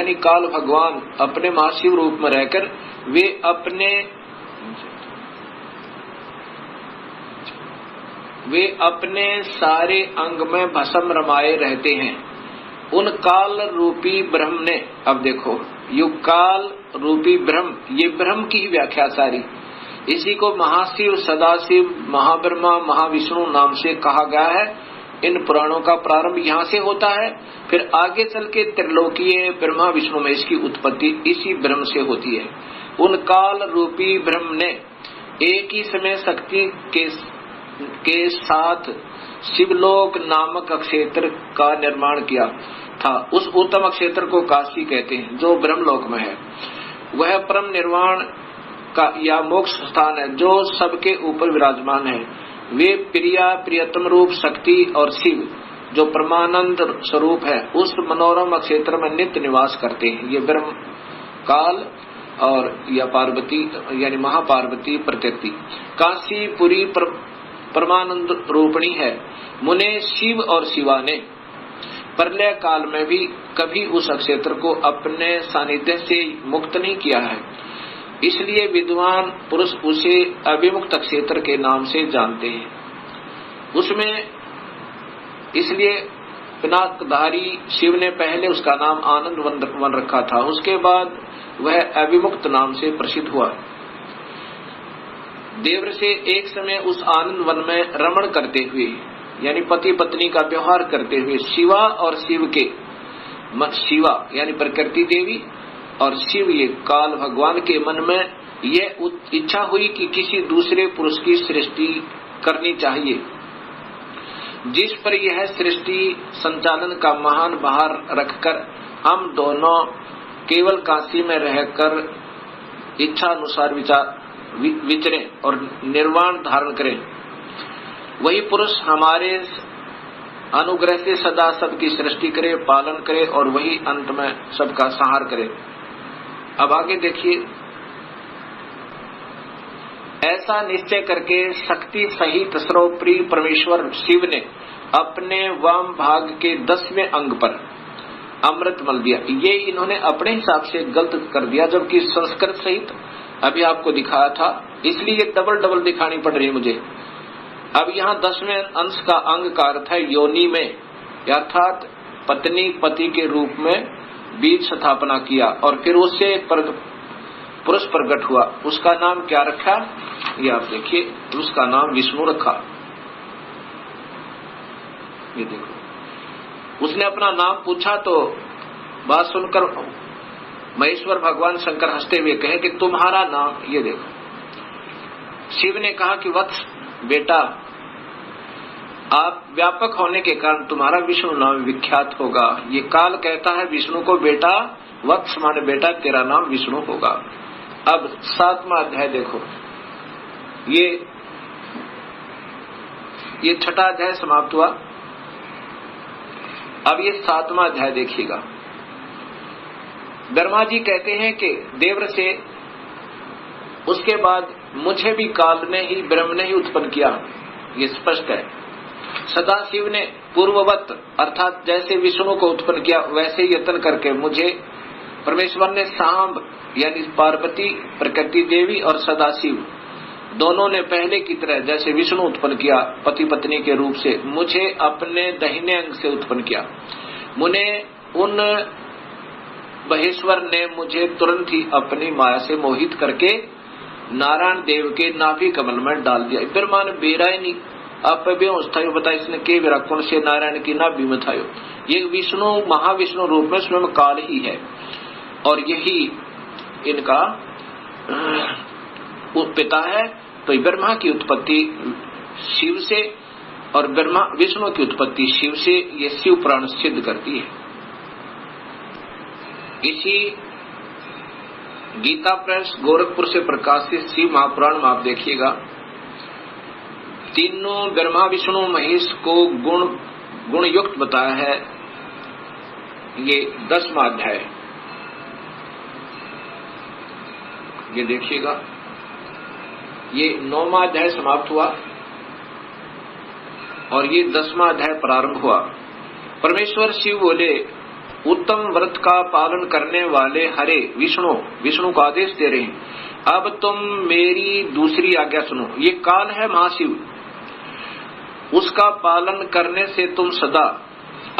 यानी काल भगवान अपने महाशिव रूप में रहकर वे अपने सारे अंग में भस्म रमाए रहते हैं। उन काल रूपी ब्रह्म ने, अब देखो युग काल रूपी ब्रह्म, ये ब्रह्म की ही व्याख्या सारी, इसी को महाशिव, सदाशिव, महाब्रह्मा, महाविष्णु नाम से कहा गया है। इन पुराणों का प्रारंभ यहाँ से होता है, फिर आगे चल के त्रिलोकीय ब्रह्मा विष्णु में इसकी उत्पत्ति इसी ब्रह्म से होती है। उन काल रूपी ब्रह्म ने एक ही समय शक्ति के साथ शिवलोक नामक क्षेत्र का निर्माण किया था। उस उत्तम क्षेत्र को काशी कहते हैं, जो ब्रह्मलोक में है। वह परम निर्वाण का या मोक्ष स्थान है, जो सबके ऊपर विराजमान है। वे प्रिया प्रियतम रूप शक्ति और शिव, जो परमानंद स्वरूप है, उस मनोरम क्षेत्र में नित्य निवास करते हैं। ये ब्रह्म काल और या पार्वती यानी महापार्वती प्रकृति काशी पुरी परमानंद रूपणी है। मुने शिव और शिवा ने प्रलय काल में भी कभी उस क्षेत्र को अपने सानिध्य से मुक्त नहीं किया है, इसलिए विद्वान पुरुष उसे अभिमुक्त क्षेत्र के नाम से जानते हैं। उसमें इसलिए पिनाकधारी शिव ने पहले उसका नाम आनंद वन रखा था, उसके बाद वह अभिमुक्त नाम से प्रसिद्ध हुआ। देवर से एक समय उस आनंद वन में रमण करते हुए यानी पति पत्नी का व्यवहार करते हुए शिवा और शिव के शिवा यानी प्रकृति देवी और शिव ये काल भगवान के मन में यह इच्छा हुई कि किसी दूसरे पुरुष की सृष्टि करनी चाहिए, जिस पर यह सृष्टि संचालन का महान भार रखकर हम दोनों केवल काशी में रहकर इच्छा अनुसार विचरें और निर्वाण धारण करें। वही पुरुष हमारे अनुग्रह से सदा सबकी सृष्टि करे, पालन करे और वही अंत में सबका संहार करे। अब आगे देखिए, ऐसा निश्चय करके शक्ति सहित सर्वप्रिय परमेश्वर शिव ने अपने वाम भाग के 10वें अंग पर अमृत मल दिया। ये इन्होंने अपने हिसाब से गलत कर दिया, जबकि संस्कृत सहित अभी आपको दिखाया था, इसलिए ये डबल दिखानी पड़ रही है मुझे। अब यहाँ 10वें अंश का अंग का अर्थ है योनि में, अर्थात पत्नी पति के रूप में बीज स्थापना किया और फिर उससे पुरुष प्रकट हुआ। उसका नाम क्या रखा, ये आप देखिए, उसका नाम विष्णु रखा। ये देखो, उसने अपना नाम पूछा तो बात सुनकर महेश्वर भगवान शंकर हंसते हुए कहे कि तुम्हारा नाम, ये देखो, शिव ने कहा कि वत्स बेटा, आप व्यापक होने के कारण तुम्हारा विष्णु नाम विख्यात होगा। ये काल कहता है विष्णु को बेटा, वत्स माने बेटा, तेरा नाम विष्णु होगा। अब 7वां अध्याय देखो, ये 6ठा अध्याय समाप्त हुआ। अब ये 7वां अध्याय देखिएगा। ब्रह्मा जी कहते हैं कि देवर से उसके बाद मुझे भी काल ने ही ब्रह्म ने ही उत्पन्न किया, ये स्पष्ट है। सदाशिव ने पूर्ववत अर्थात जैसे विष्णु को उत्पन्न किया वैसे यत्न करके मुझे परमेश्वर ने सांब यानी पार्वती, प्रकृति देवी और सदाशिव दोनों ने पहले की तरह जैसे विष्णु उत्पन्न किया पति पत्नी के रूप से, मुझे अपने दाहिने अंग से उत्पन्न किया। मुने उन महेश्वर ने मुझे तुरंत ही अपनी माया से मोहित करके नारायण देव के नाभि कमल में डाल दिया। ब्रह्मा ने बेरा ही नहीं आप बेहोश बता, इसने के बेरा कौन से नारायण की नाभि में था। ये विष्णु महाविष्णु रूप में स्वयं काल ही है और यही इनका पिता है। तो ब्रह्मा की उत्पत्ति शिव से और ब्रह्मा विष्णु की उत्पत्ति शिव से, ये शिव पुराण सिद्ध करती है। इसी गीता प्रेस गोरखपुर से प्रकाशित शिव महापुराण में आप देखिएगा, तीनों ब्रह्मा विष्णु महेश को गुण युक्त बताया है। ये 10वां अध्याय, ये देखिएगा, ये 9वां अध्याय समाप्त हुआ और ये 10वां अध्याय प्रारंभ हुआ। परमेश्वर शिव बोले उत्तम व्रत का पालन करने वाले हरे विष्णु को आदेश दे रहे हैं, अब तुम मेरी दूसरी आज्ञा सुनो। ये काल है महाशिव, उसका पालन करने से तुम सदा,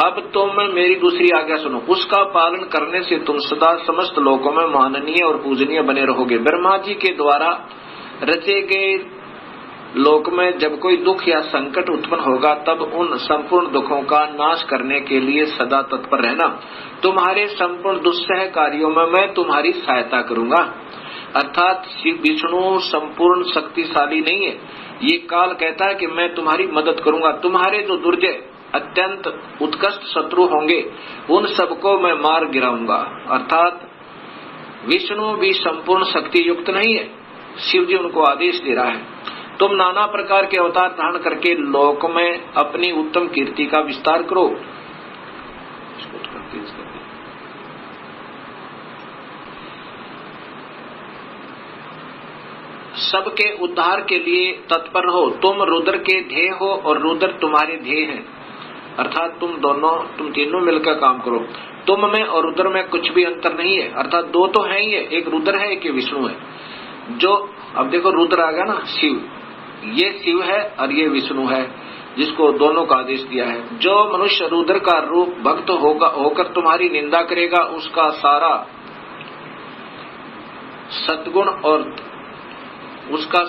अब तुम मेरी दूसरी आज्ञा सुनो, उसका पालन करने से तुम सदा समस्त लोकों में माननीय और पूजनीय बने रहोगे। ब्रह्मा जी के द्वारा रचे गए लोक में जब कोई दुख या संकट उत्पन्न होगा तब उन संपूर्ण दुखों का नाश करने के लिए सदा तत्पर रहना। तुम्हारे संपूर्ण दुस्सह कार्यों में मैं तुम्हारी सहायता करूंगा। अर्थात विष्णु संपूर्ण शक्तिशाली नहीं है, ये काल कहता है कि मैं तुम्हारी मदद करूंगा। तुम्हारे जो दुर्जय अत्यंत उत्कृष्ट शत्रु होंगे उन सबको मैं मार गिराऊंगा। अर्थात विष्णु भी संपूर्ण शक्ति युक्त नहीं है, शिव जी उनको आदेश दे रहा है, तुम नाना प्रकार के अवतार धारण करके लोक में अपनी उत्तम कीर्ति का विस्तार करो। सबके उद्धार के लिए तत्पर हो। तुम रुद्र के ध्येय हो और रुद्र तुम्हारे ध्येय हैं। अर्थात तुम तीनों मिलकर काम करो। तुम में और रुद्र में कुछ भी अंतर नहीं है। अर्थात दो तो है ही है, एक रुद्र है एक विष्णु है। जो अब देखो रुद्र आ गया ना, शिव, ये शिव है और ये विष्णु है, जिसको दोनों का आदेश दिया है। जो मनुष्य रुद्र का रूप भक्त होकर तुम्हारी निंदा करेगा उसका सारा सद्गुण और उसका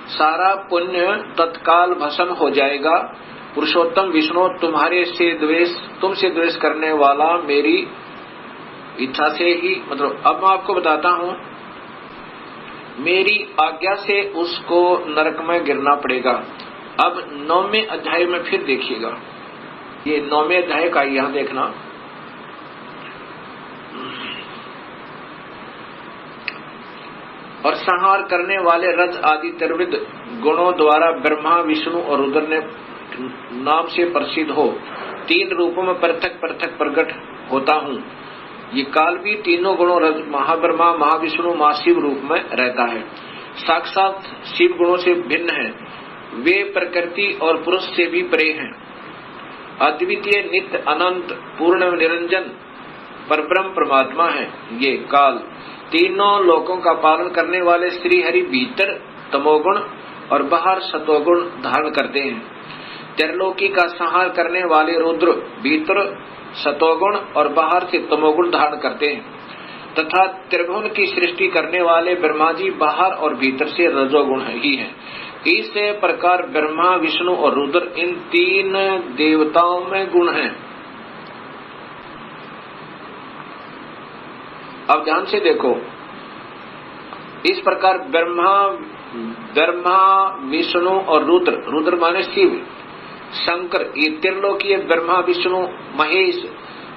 सारा पुण्य तत्काल भस्म हो जाएगा। पुरुषोत्तम विष्णु तुमसे द्वेष करने वाला मेरी इच्छा से ही, मतलब अब मैं आपको बताता हूं, मेरी आज्ञा से उसको नरक में गिरना पड़ेगा। अब 9वें अध्याय में फिर देखिएगा, ये 9वें अध्याय का यहां देखना। और संहार करने वाले रज आदि त्रिविध गुणों द्वारा ब्रह्मा विष्णु और रुद्र ने नाम से प्रसिद्ध हो 3 रूपों में पृथक पृथक प्रकट होता हूँ। ये काल भी तीनों गुणों रज महाब्रह्मा महाविष्णु महाशिव रूप में रहता है। साक्षात शिव गुणों से भिन्न है, वे प्रकृति और पुरुष से भी परे हैं। अद्वितीय नित्य अनंत पूर्ण निरंजन परब्रह्म परमात्मा है। ये काल तीनों लोकों का पालन करने वाले श्री हरि भीतर तमोगुण और बाहर सतोगुण धारण करते हैं। त्रिलोकी का संहार करने वाले रुद्र भीतर सतोगुण और बाहर से तमोगुण धारण करते हैं, तथा त्रिभुवन की सृष्टि करने वाले ब्रह्मा जी बाहर और भीतर से रजोगुण ही हैं। इस प्रकार ब्रह्मा विष्णु और रुद्र इन 3 देवताओं में गुण हैं। अब ध्यान से देखो, इस प्रकार ब्रह्मा विष्णु और रुद्र माने शिव, शंकर, ये त्रिलोकीय ब्रह्मा विष्णु महेश,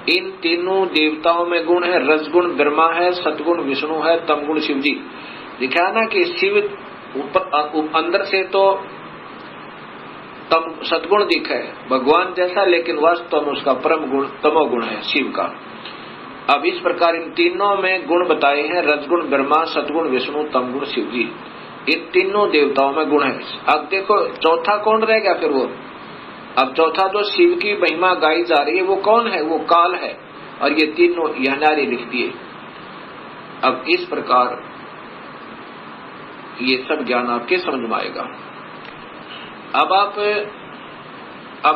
इन तीनों देवताओं में गुण है। रजगुण ब्रह्मा है, सतगुण विष्णु है, तमगुण शिव जी। दिखा ना कि शिव ऊपर अंदर से तो सतगुण दिखा है भगवान जैसा, लेकिन वास्तव में उसका परम गुण तमोगुण है शिव का। अब इस प्रकार इन तीनों में गुण बताए हैं, रजगुण ब्रह्मा, सतगुण विष्णु, तमगुण शिव जी। ये तीनों देवताओं में गुण है। अब देखो चौथा कौन रह गया फिर वो, अब चौथा जो शिव की महिमा गाई जा रही है वो कौन है, वो काल है। और ये तीनों यह नारी लिखती है। अब इस प्रकार ये सब ज्ञान आपके समझ में आएगा। अब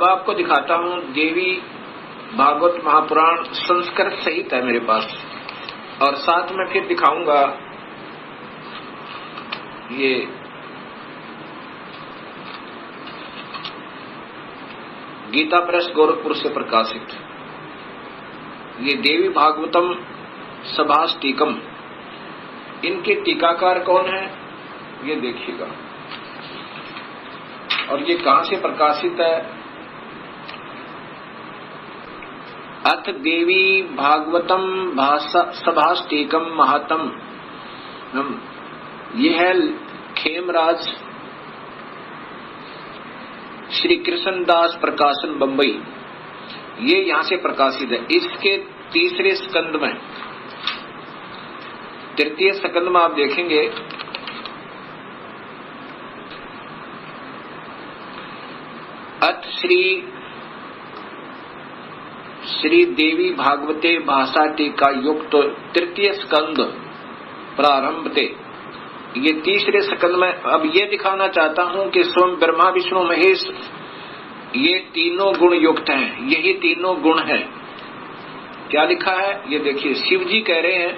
आपको दिखाता हूं देवी भागवत महापुराण संस्कृत सहित है मेरे पास, और साथ में फिर दिखाऊंगा ये गीता प्रेस गोरखपुर से प्रकाशित ये देवी भागवतम सभाष्टिकम। इनके टीकाकार कौन है ये देखिएगा, और ये कहां से प्रकाशित है। अथ देवी भागवतम सभाष्टिकम महात्म, ये है खेमराज श्री कृष्णदास प्रकाशन बंबई, ये यहां से प्रकाशित है। इसके 3रे स्कंद में, 3य स्कंद में आप देखेंगे अथ श्री देवी भागवते भाषा टीका युक्त तृतीय स्कंद प्रारंभ थे। ये तीसरे स्कंद में अब ये दिखाना चाहता हूं कि स्वयं ब्रह्मा विष्णु महेश ये तीनों गुण युक्त हैं। यही तीनों गुण है। क्या लिखा है ये देखिए। शिव जी कह रहे हैं,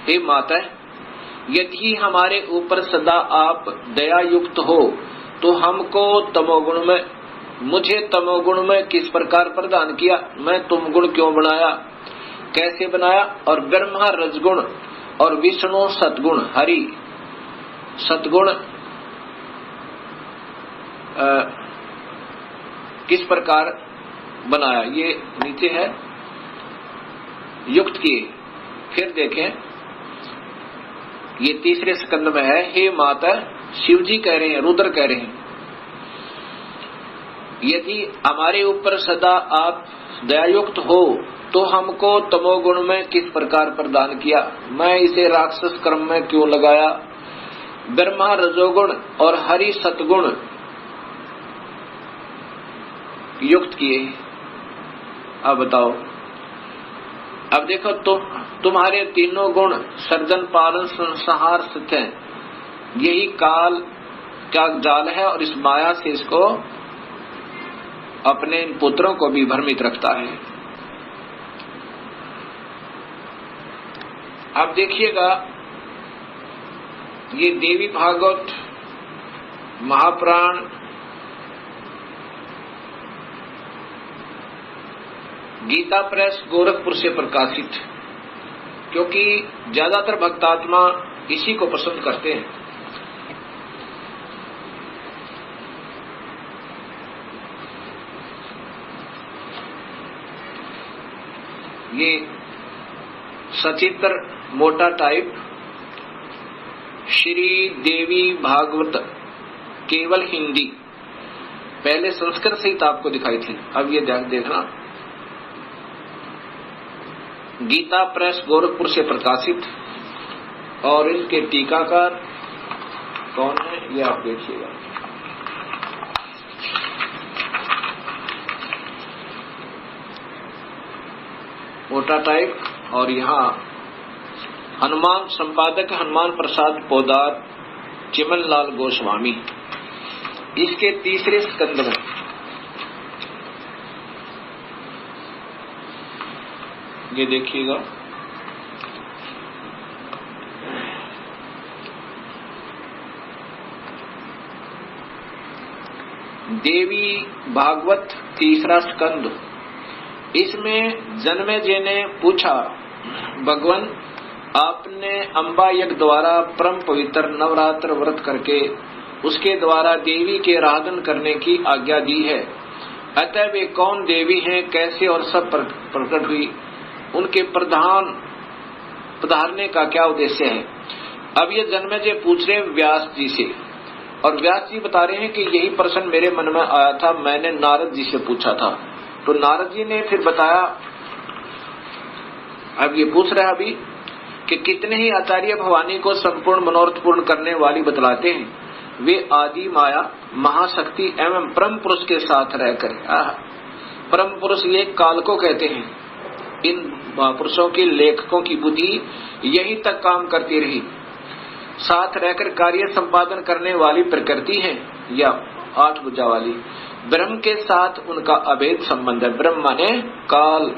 हे माता, यदि हमारे ऊपर सदा आप दया युक्त हो तो हमको तमोगुण में, मुझे तमोगुण में किस प्रकार प्रदान किया, मैं तुम गुण क्यों बनाया, कैसे बनाया, और ब्रह्मा रजगुण और विष्णु सतगुण, हरि सतगुण किस प्रकार बनाया, ये नीचे है युक्त किए। फिर देखें ये तीसरे स्कंद में है। हे माता, शिव जी कह रहे हैं, रुद्र कह रहे हैं, यदि हमारे ऊपर सदा आप दयायुक्त हो तो हमको तमोगुण में किस प्रकार प्रदान किया, मैं इसे राक्षस कर्म में क्यों लगाया, ब्रह्मा रजोगुण और हरि सतगुण युक्त किए। अब बताओ, अब देखो तुम्हारे तीनों गुण सर्जन पालन संहार स्थित हैं। यही काल का जाल है और इस माया से इसको अपने पुत्रों को भी भ्रमित रखता है। अब देखिएगा ये देवी भागवत महापुराण गीता प्रेस गोरखपुर से प्रकाशित, क्योंकि ज्यादातर भक्तात्मा इसी को पसंद करते हैं। ये सचित्र मोटा टाइप श्री देवी भागवत केवल हिंदी, पहले संस्कृत सहित आपको दिखाई थी। अब ये देखना गीता प्रेस गोरखपुर से प्रकाशित, और इसके टीकाकार कौन है ये आप देखिएगा। मोटा टाइप, और यहाँ हनुमान संपादक हनुमान प्रसाद पोदार चिमन लाल गोस्वामी, इसके तीसरे स्कंद में ये देखिएगा। देवी भागवत तीसरा स्कंद, इसमें जन्मेजय ने पूछा, भगवान आपने अम्बा यज्ञ द्वारा परम पवित्र नवरात्र व्रत करके उसके द्वारा देवी के आराधन करने की आज्ञा दी है, अतः वे कौन देवी हैं, कैसे और सब प्रकट हुई, उनके पधारने का क्या उद्देश्य है। अब ये जन्मेजय पूछ रहे व्यास जी से, और व्यास जी बता रहे हैं कि यही प्रश्न मेरे मन में आया था, मैंने नारद जी से पूछा था। तो नारद जी ने फिर बताया, अब ये पूछ रहा है अभी कि कितने ही आचार्य भवानी को संपूर्ण मनोरथ पूर्ण करने वाली बतलाते हैं, वे आदि माया महाशक्ति एवं परम पुरुष के साथ रहकर, परम पुरुष ये काल को कहते हैं, इन महापुरुषों के लेखकों की बुद्धि यही तक काम करती रही, साथ रहकर कार्य संपादन करने वाली प्रकृति है या 8 भुजा वाली, ब्रह्म के साथ उनका अभेद संबंध है। ब्रह्म माने काल,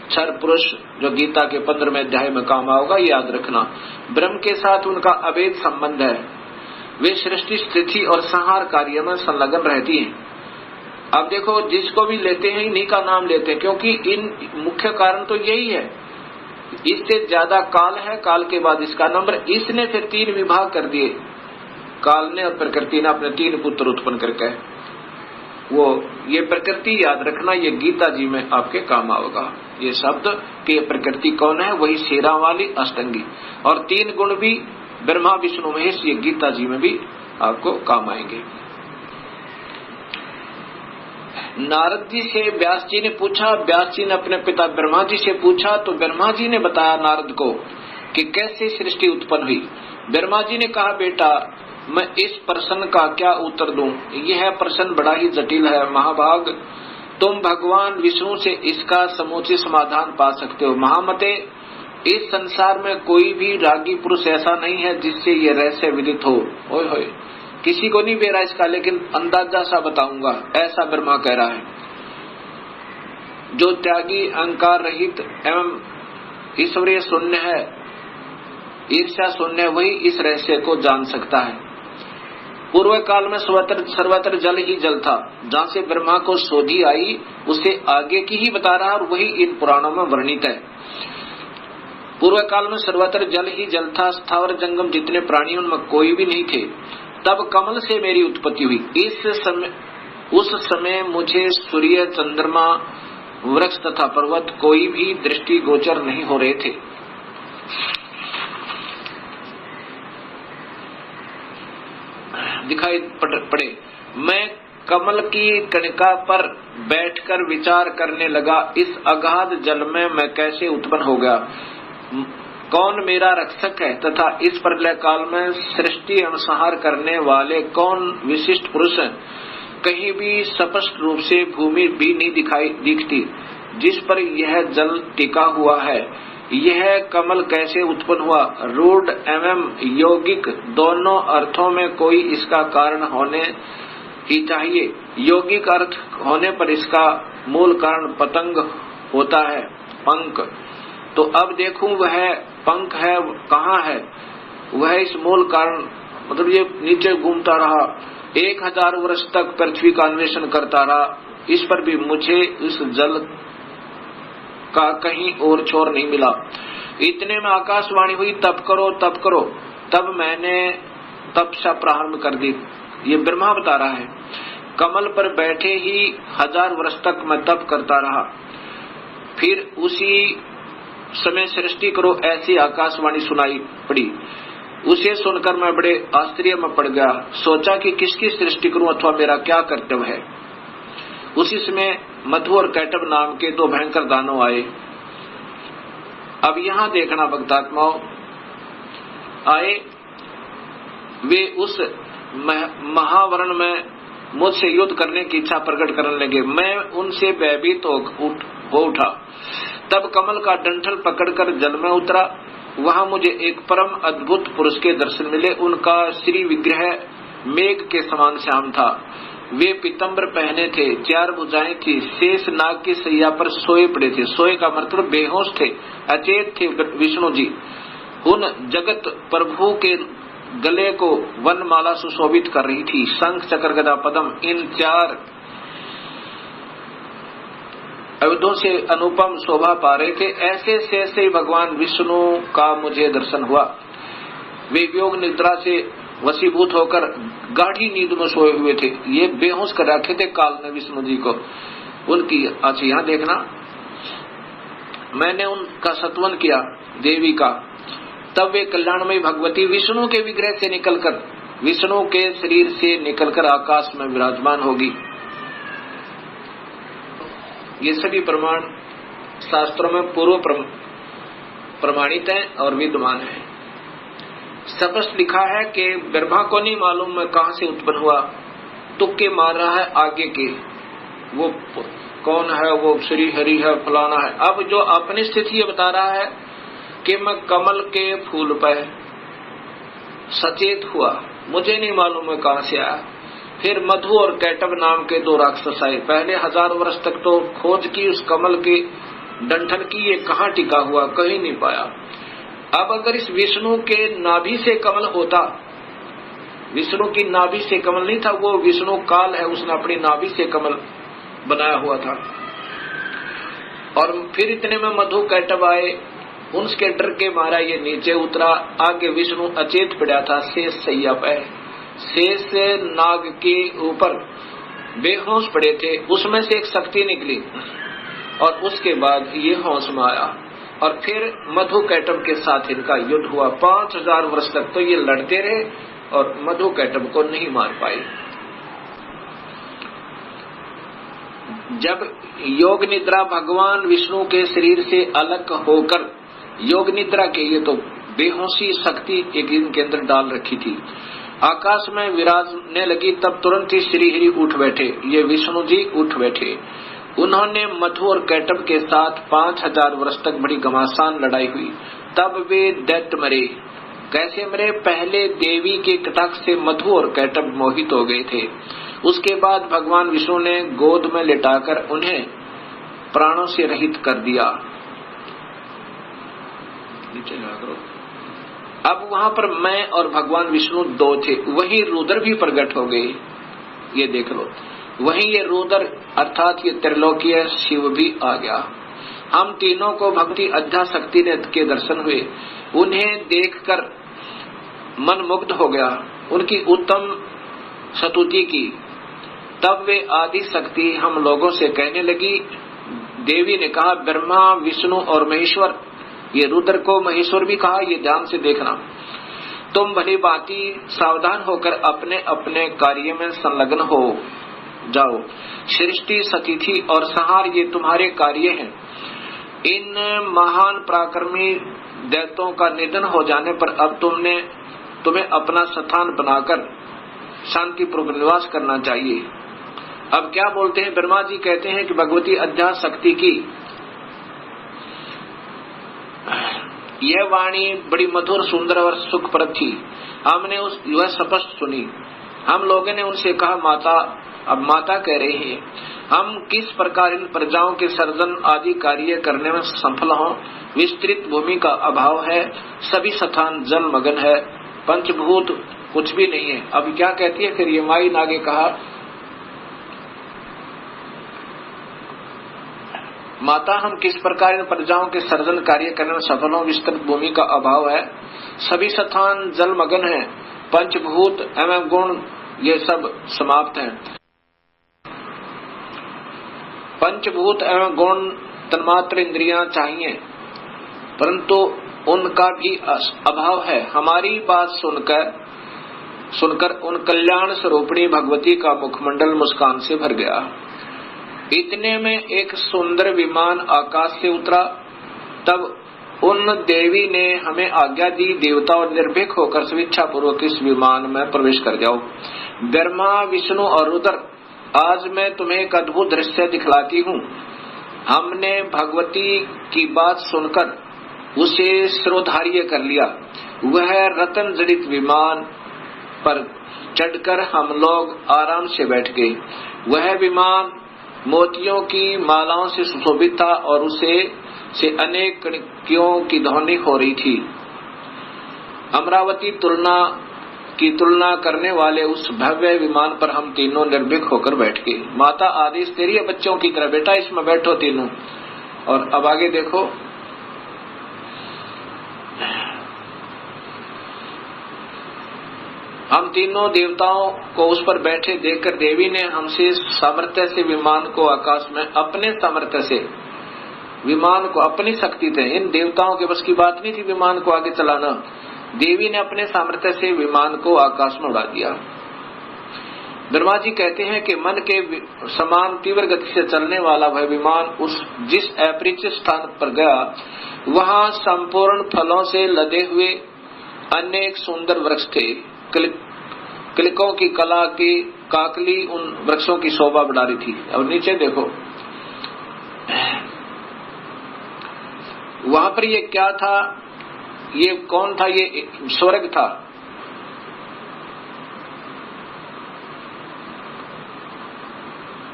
क्षर पुरुष, जो गीता के 15वें अध्याय में काम आओगा, याद रखना। ब्रह्म के साथ उनका अभेद संबंध है। वे सृष्टि स्थिति और संहार कार्य में संलग्न रहती हैं। अब देखो, जिसको भी लेते हैं इन्हीं का नाम लेते हैं, क्योंकि इन मुख्य कारण तो यही है। इससे ज्यादा काल है, काल के बाद इसका नंबर, इसने फिर 3 विभाग कर दिए, काल ने और प्रकृति ने अपने 3 पुत्र उत्पन्न करके। वो ये प्रकृति याद रखना, ये गीता जी में आपके काम आएगा। ये शब्द कि प्रकृति कौन है, वही शेरा वाली अष्टंगी, और 3 गुण भी ब्रह्मा विष्णु महेश, ये गीता जी में भी आपको काम आएंगे। नारद जी से व्यास जी ने पूछा, व्यास जी ने अपने पिता ब्रह्मा जी से पूछा, तो ब्रह्मा जी ने बताया नारद को कि कैसे सृष्टि उत्पन्न हुई। ब्रह्मा जी ने कहा, बेटा मैं इस प्रश्न का क्या उत्तर दूं? यह प्रश्न बड़ा ही जटिल है महाभाग। तुम भगवान विष्णु से इसका समुचित समाधान पा सकते हो। महामते, इस संसार में कोई भी रागी पुरुष ऐसा नहीं है जिससे ये रहस्य विदित हो। ओए होए, किसी को नहीं बेरा इसका, लेकिन अंदाजा सा बताऊंगा, ऐसा ब्रह्मा कह रहा है। जो त्यागी, अहंकार रहित एवं ईश्वरीय शून्य है, ईर्ष्या शून्य है, वही इस रहस्य को जान सकता है। पूर्व काल में सर्वत्र जल ही जल था। जहाँ से ब्रह्मा को शोधी आई उसे आगे की ही बता रहा, और वही इन पुराणों में वर्णित है। पूर्व काल में सर्वत्र जल ही जल था, स्थावर जंगम जितने प्राणी उनमें कोई भी नहीं थे। तब कमल से मेरी उत्पत्ति हुई। उस समय मुझे सूर्य, चंद्रमा, वृक्ष तथा पर्वत कोई भी दृष्टि गोचर नहीं हो रहे थे। दिखाई पड़े। मैं कमल की कणिका पर बैठकर विचार करने लगा, इस अगाध जल में मैं कैसे उत्पन्न हो गया, कौन मेरा रक्षक है, तथा इस प्रलय काल में सृष्टि एवं संहार करने वाले कौन विशिष्ट पुरुष हैं। कहीं भी स्पष्ट रूप से भूमि भी नहीं दिखती जिस पर यह जल टिका हुआ है। यह कमल कैसे उत्पन्न हुआ? रूढ़ एवं यौगिक दोनों अर्थों में कोई इसका कारण होने ही चाहिए। यौगिक अर्थ होने पर इसका मूल कारण पतंग होता है, पंख। तो अब देखूं वह पंख है कहाँ है, वह इस मूल कारण, मतलब ये नीचे घूमता रहा, 1000 वर्ष तक पृथ्वी का अन्वेषण करता रहा, इस पर भी मुझे इस जल का कहीं और छोर नहीं मिला। इतने में आकाशवाणी हुई, तप करो तप करो। तब मैंने तपस्या प्रारंभ कर दी। ये ब्रह्मा बता रहा है। कमल पर बैठे ही 1000 वर्ष तक मैं तप करता रहा। फिर उसी समय सृष्टि करो, ऐसी आकाशवाणी सुनाई पड़ी। उसे सुनकर मैं बड़े आश्चर्य में पड़ गया। सोचा कि किसकी सृष्टि करूं अथवा मेरा क्या कर्तव्य है। उसी समय मधु और कैटब नाम के 2 भयंकर दानव आए। अब यहाँ देखना भक्तात्माओं, आए वे उस महावरण में मुझसे युद्ध करने की इच्छा प्रकट करने लगे। मैं उनसे भयभीत हो उठा। तब कमल का डंठल पकड़कर जल में उतरा। वहां मुझे एक परम अद्भुत पुरुष के दर्शन मिले। उनका श्री विग्रह मेघ के समान श्याम था। वे पीतम्बर पहने थे, 4 भुजाएं थी, शेष नाग की सैया पर सोए पड़े थे। सोए का मतलब बेहोश थे, अचेत थे विष्णु जी। उन जगत प्रभु के गले को वनमाला सुशोभित कर रही थी। शंख, चक्र, गदा, पद्म, इन 4 आयुधों से अनुपम शोभा पा रहे थे। ऐसे से भगवान विष्णु का मुझे दर्शन हुआ। वे योग निद्रा से वशीभूत होकर गाढ़ी नींद में सोए हुए थे। ये बेहोश कर रखे थे काल ने विष्णु जी को। उनकी अच्छा यहाँ देखना, मैंने उनका सत्वन किया देवी का। तब वे कल्याणमयी भगवती विष्णु के विग्रह से निकलकर, विष्णु के शरीर से निकलकर आकाश में विराजमान होगी। ये सभी प्रमाण शास्त्रों में पूर्व प्रमाणित हैं और विद्यमान है। स्पष्ट लिखा है कि ब्रह्मा को नहीं मालूम मैं कहां से उत्पन्न हुआ, तुक्के मार रहा है आगे के, वो कौन है, वो श्री हरि है, फलाना है। अब जो अपनी स्थिति ये बता रहा है कि मैं कमल के फूल पर सचेत हुआ, मुझे नहीं मालूम मैं कहां से आया। फिर मधु और कैटब नाम के 2 राक्षस आए। पहले 1000 वर्ष तक तो खोज की उस कमल के डंठल की, ये कहाँ टिका हुआ, कहीं नहीं पाया। अब अगर इस विष्णु के नाभि से कमल होता, विष्णु की नाभि से कमल नहीं था, वो विष्णु काल है, उसने अपनी नाभि से कमल बनाया हुआ था। और फिर इतने में मधु कैटब आए, उनके डर के मारा ये नीचे उतरा। आगे विष्णु अचेत पड़ा था शेष सैया पर, शेष नाग के ऊपर बेहोश पड़े थे। उसमें से एक शक्ति निकली और उसके बाद ये होश में आया। और फिर मधु कैटब के साथ इनका युद्ध हुआ। 5000 वर्ष तक तो ये लड़ते रहे और मधु कैटब को नहीं मार पाए। जब योग निद्रा भगवान विष्णु के शरीर से अलग होकर, योग निद्रा के ये तो बेहोशी शक्ति एक इनके अंदर डाल रखी थी। आकाश में विराजने लगी, तब तुरंत ही श्रीहरि उठ बैठे, ये विष्णु जी उठ बैठे। उन्होंने मधु और कैटभ के साथ 5000 वर्ष तक बड़ी घमासान लड़ाई हुई। तब वे दैत्य मरे। कैसे मरे? पहले देवी के कटाक्ष से मधु और कैटभ मोहित हो गए थे। उसके बाद भगवान विष्णु ने गोद में लिटाकर उन्हें प्राणों से रहित कर दिया। नीचे लगा करो। अब वहां पर मैं और भगवान विष्णु दो थे, वही रुद्र भी प्रकट हो गए। ये देख लो, वही ये रुद्र अर्थात ये त्रिलोकीय शिव भी आ गया। हम तीनों को भक्ति अध्याशक्ति के दर्शन हुए। उन्हें देखकर मन मुग्ध हो गया, उनकी उत्तम स्तुति की। तब वे आदि शक्ति हम लोगों से कहने लगी। देवी ने कहा, ब्रह्मा विष्णु और महेश्वर, ये रुद्र को महेश्वर भी कहा, ये ध्यान से देखना। तुम भली भांति सावधान होकर अपने अपने कार्य में संलग्न हो जाओ। सृष्टि, स्थिति और संहार ये तुम्हारे कार्य हैं। इन महान पराक्रमी दैत्यों का निधन हो जाने पर अब तुम्हें अपना स्थान बनाकर शांतिपूर्वक निवास करना चाहिए। अब क्या बोलते हैं? ब्रह्मा जी कहते हैं कि भगवती अध्यास शक्ति की यह वाणी बड़ी मधुर, सुंदर और सुखप्रद थी। हमने वह स्पष्ट सुनी। हम लोगों ने उनसे कहा, माता, अब माता कह रही है, हम किस प्रकार इन प्रजाओं के सर्जन आदि कार्य करने में सफल हों। विस्तृत भूमि का अभाव है, सभी स्थान जल मगन है, पंचभूत कुछ भी नहीं है। अब क्या कहती है फिर ये माई ने आगे कहा, माता, हम किस प्रकार इन प्रजाओं के सर्जन कार्य करने में सफल हों। विस्तृत भूमि का अभाव है, सभी स्थान जल मगन है, पंचभूत एवं गुण ये सब समाप्त हैं। पंचभूत एवं गुण तन्मात्र इंद्रियां चाहिए, परंतु उनका भी अभाव है। हमारी बात सुनकर उन कल्याण स्वरूपिणी भगवती का मुखमंडल मुस्कान से भर गया। इतने में एक सुंदर विमान आकाश से उतरा। तब उन देवी ने हमें आज्ञा दी, देवता और निर्भीक होकर स्वेच्छा पूर्वक इस विमान में प्रवेश कर जाओ। ब्रह्मा विष्णु और रुद्र, आज मैं तुम्हें एक अद्भुत दृश्य दिखलाती हूँ। हमने भगवती की बात सुनकर उसे शिरोधार्य कर लिया। वह रतन जड़ित विमान पर चढ़कर हम लोग आराम से बैठ गए। वह विमान मोतियों की मालाओं से सुशोभित था और उसे से अनेक कणियों की ध्वनि हो रही थी। अमरावती की तुलना करने वाले उस भव्य विमान पर हम तीनों निर्भीक होकर बैठ गए। माता, आदेश तेरी है बच्चों की तरह, बेटा इसमें बैठो तीनों। और अब आगे देखो, हम तीनों देवताओं को उस पर बैठे देखकर देवी ने हमसे सामर्थ्य से विमान को आकाश में, अपने सामर्थ्य से विमान को, अपनी शक्ति थे, इन देवताओं के बस की बात नहीं थी विमान को आगे चलाना। देवी ने अपने सामर्थ्य से विमान को आकाश में उड़ा दिया। ब्रह्मा जी कहते हैं कि मन के समान तीव्र गति से चलने वाला वह विमान जिस अपरिचित स्थान पर गया, वहां संपूर्ण फलों से लदे हुए अनेक सुंदर वृक्ष थे। किलकों की कला की काकली उन वृक्षों की शोभा बढ़ा रही थी। और नीचे देखो, वहां पर ये क्या था? ये कौन था? ये स्वर्ग था।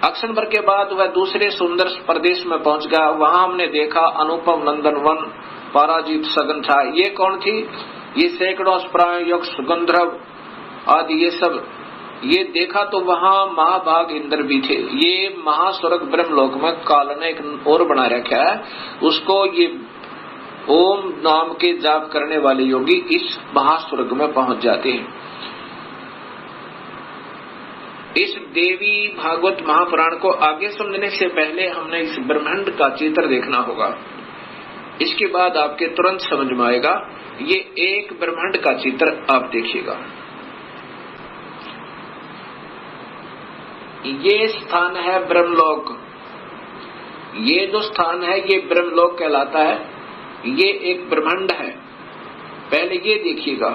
अक्षण भर के बाद वह दूसरे सुंदर प्रदेश में पहुंच गया। वहां हमने देखा अनुपम नंदन वन, पराजित सघन था। ये कौन थी? ये सैकड़ों स्प्रायुक्त सुगंधर्व आदि ये सब। ये देखा तो वहां महाभाग इंद्र भी थे। ये महास्वर्ग ब्रह्मलोक में काल ने एक और बना रखा है, उसको ये ओम नाम के जाप करने वाले योगी इस महास्वर्ग में पहुंच जाते हैं। इस देवी भागवत महापुराण को आगे समझने से पहले हमने इस ब्रह्मांड का चित्र देखना होगा। इसके बाद आपके तुरंत समझ में आएगा। ये एक ब्रह्मांड का चित्र आप देखिएगा। ये स्थान है ब्रह्मलोक। ये जो स्थान है ये ब्रह्मलोक कहलाता है। ये एक ब्रह्मांड है। पहले ये देखिएगा।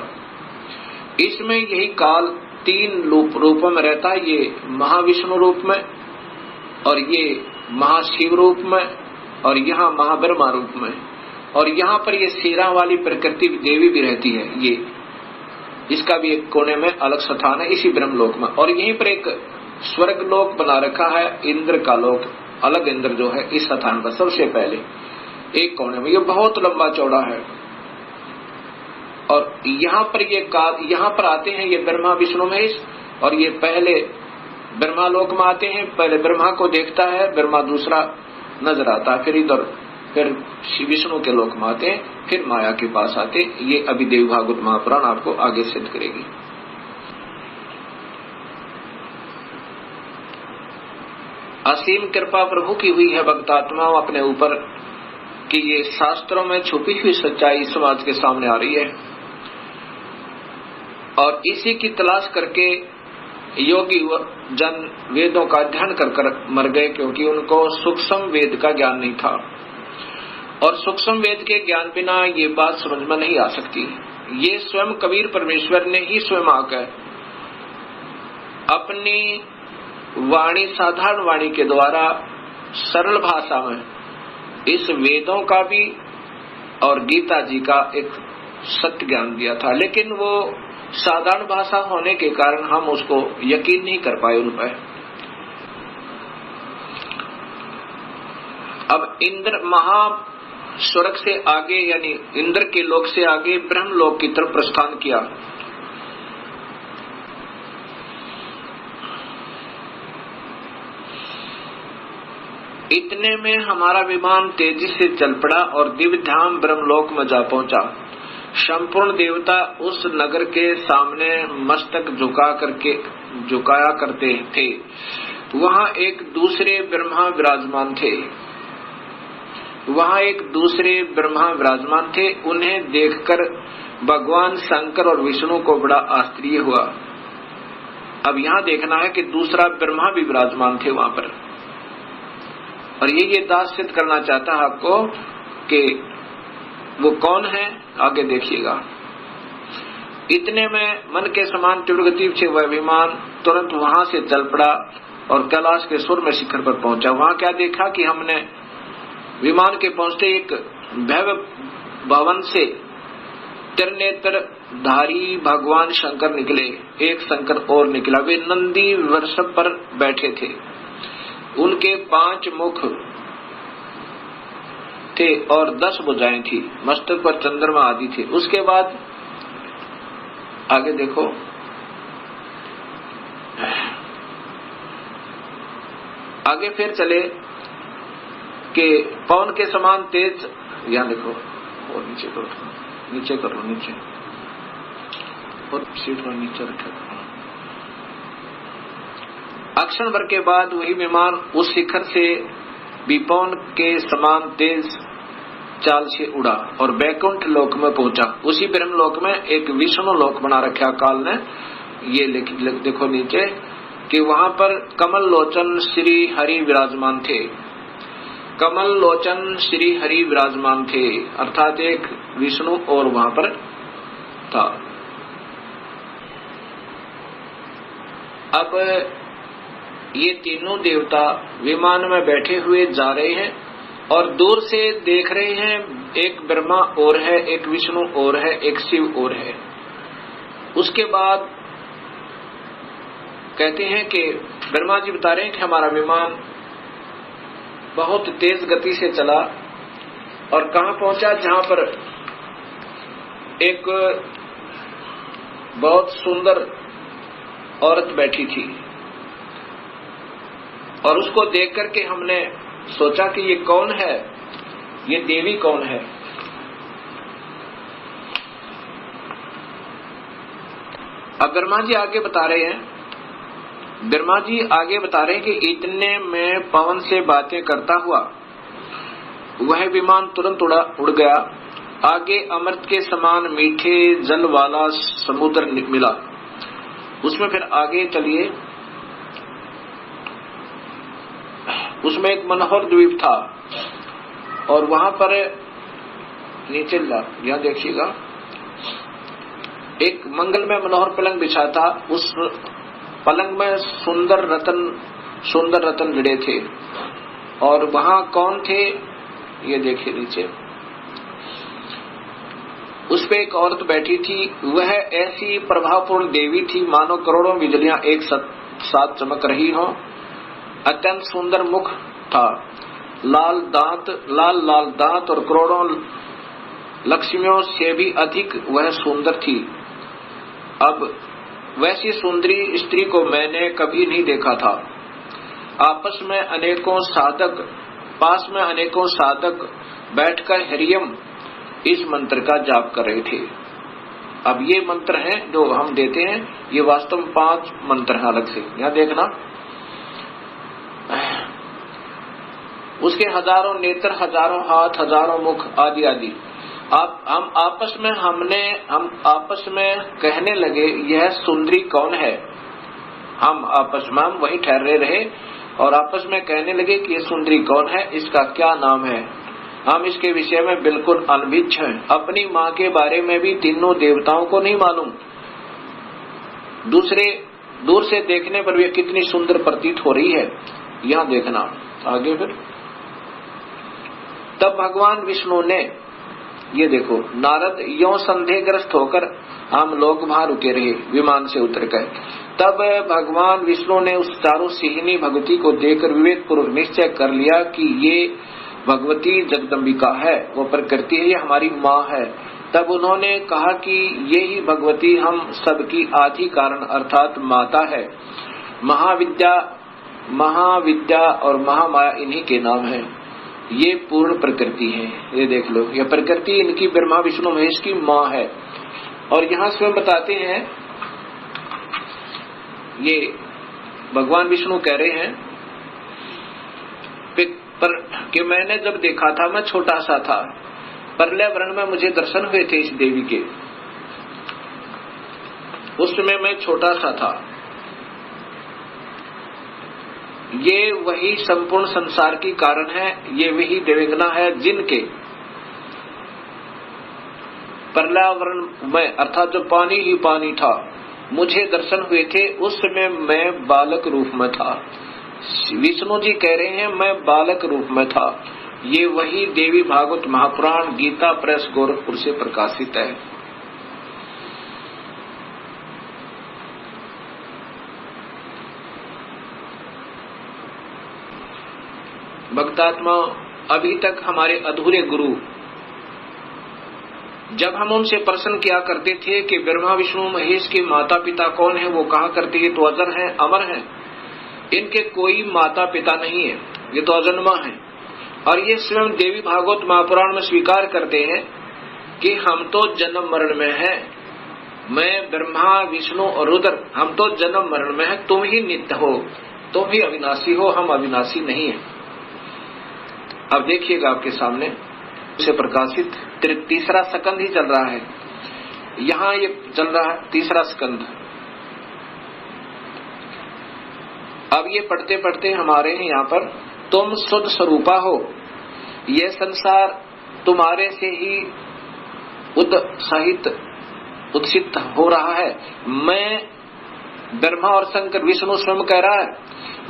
इसमें यही काल 3 रूपों में रहता है, ये महाविष्णु रूप में और ये महाशिव रूप में और यहाँ महाब्रह्मा रूप में, और यहाँ पर ये शीरा वाली प्रकृति देवी भी रहती है। ये इसका भी एक कोने में अलग स्थान है इसी ब्रह्मलोक में। और यहीं पर एक स्वर्ग लोक बना रखा है, इंद्र का लोक, अलग इंद्र जो है इस स्थान पर सबसे पहले एक कोने में। ये बहुत लंबा चौड़ा है। और यहाँ पर यहाँ पर आते हैं ये ब्रह्मा विष्णु महेश, और ये पहले ब्रह्मा लोक में आते हैं। पहले ब्रह्मा को देखता है, ब्रह्मा दूसरा नजर आता है, फिर इधर फिर विष्णु के लोक में आते हैं, फिर माया के पास आते। ये अभी देवी भागवत महापुराण आपको आगे सिद्ध करेगी। असीम कृपा प्रभु की हुई है भक्तात्माओं अपने ऊपर कि ये शास्त्रों में छुपी हुई सच्चाई समाज के सामने आ रही है, और इसी की तलाश करके योगी जन वेदों का अध्ययन कर मर गए, क्योंकि उनको सूक्ष्म वेद का ज्ञान नहीं था। और सूक्ष्म वेद के ज्ञान बिना ये बात समझ में नहीं आ सकती। ये स्वयं कबीर परमेश्वर ने ही स्वयं आकर अपनी वाणी, साधारण वाणी के द्वारा सरल भाषा में इस वेदों का भी और गीता जी का एक सत्य ज्ञान दिया था। लेकिन वो साधारण भाषा होने के कारण हम उसको यकीन नहीं कर पाए उन पर। अब इंद्र महास्वर्ग से आगे, यानी इंद्र के लोक से आगे ब्रह्म लोक की तरफ प्रस्थान किया। इतने में हमारा विमान तेजी से चल पड़ा और दिव्य धाम ब्रह्मलोक में जा पहुंचा। संपूर्ण देवता उस नगर के सामने मस्तक झुकाया करते थे। वहां एक दूसरे ब्रह्मा विराजमान थे। उन्हें देखकर भगवान शंकर और विष्णु को बड़ा आश्चर्य हुआ। अब यहाँ देखना है कि दूसरा ब्रह्मा भी विराजमान थे वहां पर, और ये दास सिद्ध करना चाहता है आपको कि वो कौन है, आगे देखिएगा। इतने में मन के समान तीव्र गति से वह विमान तुरंत वहां से चल पड़ा और कैलाश के सुर में शिखर पर पहुंचा। वहां क्या देखा कि हमने विमान के पहुंचते एक भव्य भवन से त्रिनेत्र धारी भगवान शंकर निकले। एक शंकर और निकला, वे नंदी वृषभ पर बैठे थे। उनके 5 मुख थे और 10 भुजाएं थी। मस्तक पर चंद्रमा आदि थे। उसके बाद आगे देखो, आगे फिर चले कि पवन के समान तेज, यहाँ देखो और नीचे करो, नीचे और सीट पर नीचे रखा। अक्षण भर के बाद वही विमान उस शिखर से विपौन के समान तेज चाल से उड़ा और बैकुंठ लोक में पहुंचा। उसी ब्रह्म लोक में एक विष्णु लोक बना रखा काल ने। ये देखो नीचे कि वहां पर कमल लोचन श्री हरि विराजमान थे। कमल लोचन श्री हरि विराजमान थे, अर्थात एक विष्णु और वहां पर था। अब ये तीनों देवता विमान में बैठे हुए जा रहे हैं और दूर से देख रहे हैं, एक ब्रह्मा और है, एक विष्णु और है, एक शिव और है। उसके बाद कहते हैं कि ब्रह्मा जी बता रहे हैं कि हमारा विमान बहुत तेज गति से चला और कहां पहुंचा, जहां पर एक बहुत सुंदर औरत बैठी थी। और उसको देख करके हमने सोचा कि ये कौन है, ये देवी कौन है। अब ब्रह्मा जी आगे बता रहे हैं, कि इतने में पवन से बातें करता हुआ वह विमान तुरंत उड़ गया। आगे अमृत के समान मीठे जल वाला समुद्र मिला। उसमें फिर आगे चलिए, उसमें एक मनोहर द्वीप था और वहां पर नीचे यहाँ देखिएगा एक मंगल में मनोहर पलंग बिछा था, उस पलंग में सुंदर रतन जड़े थे। और वहां कौन थे, ये देखिए नीचे, उस पे एक औरत बैठी थी। वह ऐसी प्रभावपूर्ण देवी थी मानो करोड़ों बिजलियां एक साथ चमक रही हो। अत्यंत सुंदर मुख था, लाल दांत और करोड़ों लक्ष्मियों से भी अधिक वह सुंदर थी। अब वैसी सुंदरी स्त्री को मैंने कभी नहीं देखा था। पास में अनेकों साधक बैठकर हरियम इस मंत्र का जाप कर रहे थे। अब ये मंत्र हैं जो हम देते हैं, ये वास्तव में 5 मंत्र हैं अलग से, यहां देखना। उसके हजारों नेत्र, हजारों हाथ, हजारों मुख आदि आदि। हम आपस में कहने लगे, यह सुंदरी कौन है। हम आपस में वहीं ठहरे रहे और आपस में कहने लगे कि ये सुंदरी कौन है, इसका क्या नाम है। हम इसके विषय में बिल्कुल अनभिज्ञ हैं। अपनी माँ के बारे में भी तीनों देवताओं को नहीं मालूम। दूर से देखने पर भी कितनी सुंदर प्रतीत हो रही है। यहाँ देखना आगे फिर। तब भगवान विष्णु ने, ये देखो, नारद यों संदेहग्रस्त होकर, हम लोग वहां रुके रहे विमान से उतर कर। तब भगवान विष्णु ने उस चारों सिहिनी भगवती को देखकर विवेक पूर्वक निश्चय कर लिया कि ये भगवती जगदम्बिका है, वो प्रकृति है, ये हमारी माँ है। तब उन्होंने कहा कि ये ही भगवती हम सबकी आदि कारण अर्थात माता है। महाविद्या और महामाया इन्हीं के नाम है। ये पूर्ण प्रकृति है। ये देख लो, ये प्रकृति इनकी ब्रह्मा विष्णु महेश की माँ है। और यहाँ स्वयं बताते हैं, ये भगवान विष्णु कह रहे हैं कि मैंने जब देखा था, मैं छोटा सा था, परलय वर्ण में मुझे दर्शन हुए थे इस देवी के। उस समय मैं छोटा सा था। ये वही संपूर्ण संसार की कारण है, ये वही देवंगना है जिनके पर्यावरण में अर्थात जो पानी ही पानी था, मुझे दर्शन हुए थे। उस समय मैं बालक रूप में था। विष्णु जी कह रहे हैं मैं बालक रूप में था। ये वही देवी भागवत महापुराण गीता प्रेस गोरखपुर से प्रकाशित है। भक्तात्मा, अभी तक हमारे अधूरे गुरु, जब हम उनसे प्रश्न किया करते थे कि ब्रह्मा विष्णु महेश के माता पिता कौन है, वो कहा करते ये तो अजर हैं, अमर हैं, इनके कोई माता पिता नहीं है, ये तो अजन्मा है। और ये स्वयं देवी भागवत महापुराण में स्वीकार करते हैं कि हम तो जन्म मरण में हैं। मैं ब्रह्मा विष्णु और रुद्र, हम तो जन्म मरण में हैं, तुम ही नित्य हो, तुम ही अविनाशी हो, हम अविनाशी नहीं है। अब देखिएगा आपके सामने से प्रकाशित तीसरा स्कंद ही चल रहा है। यहाँ ये चल रहा है तीसरा स्कंद। अब ये पढ़ते पढ़ते हमारे यहाँ पर, तुम शुद्ध स्वरूपा हो, ये संसार तुम्हारे से ही उत्सित हो रहा है। मैं ब्रह्मा और शंकर, विष्णु स्वयं कह रहा है,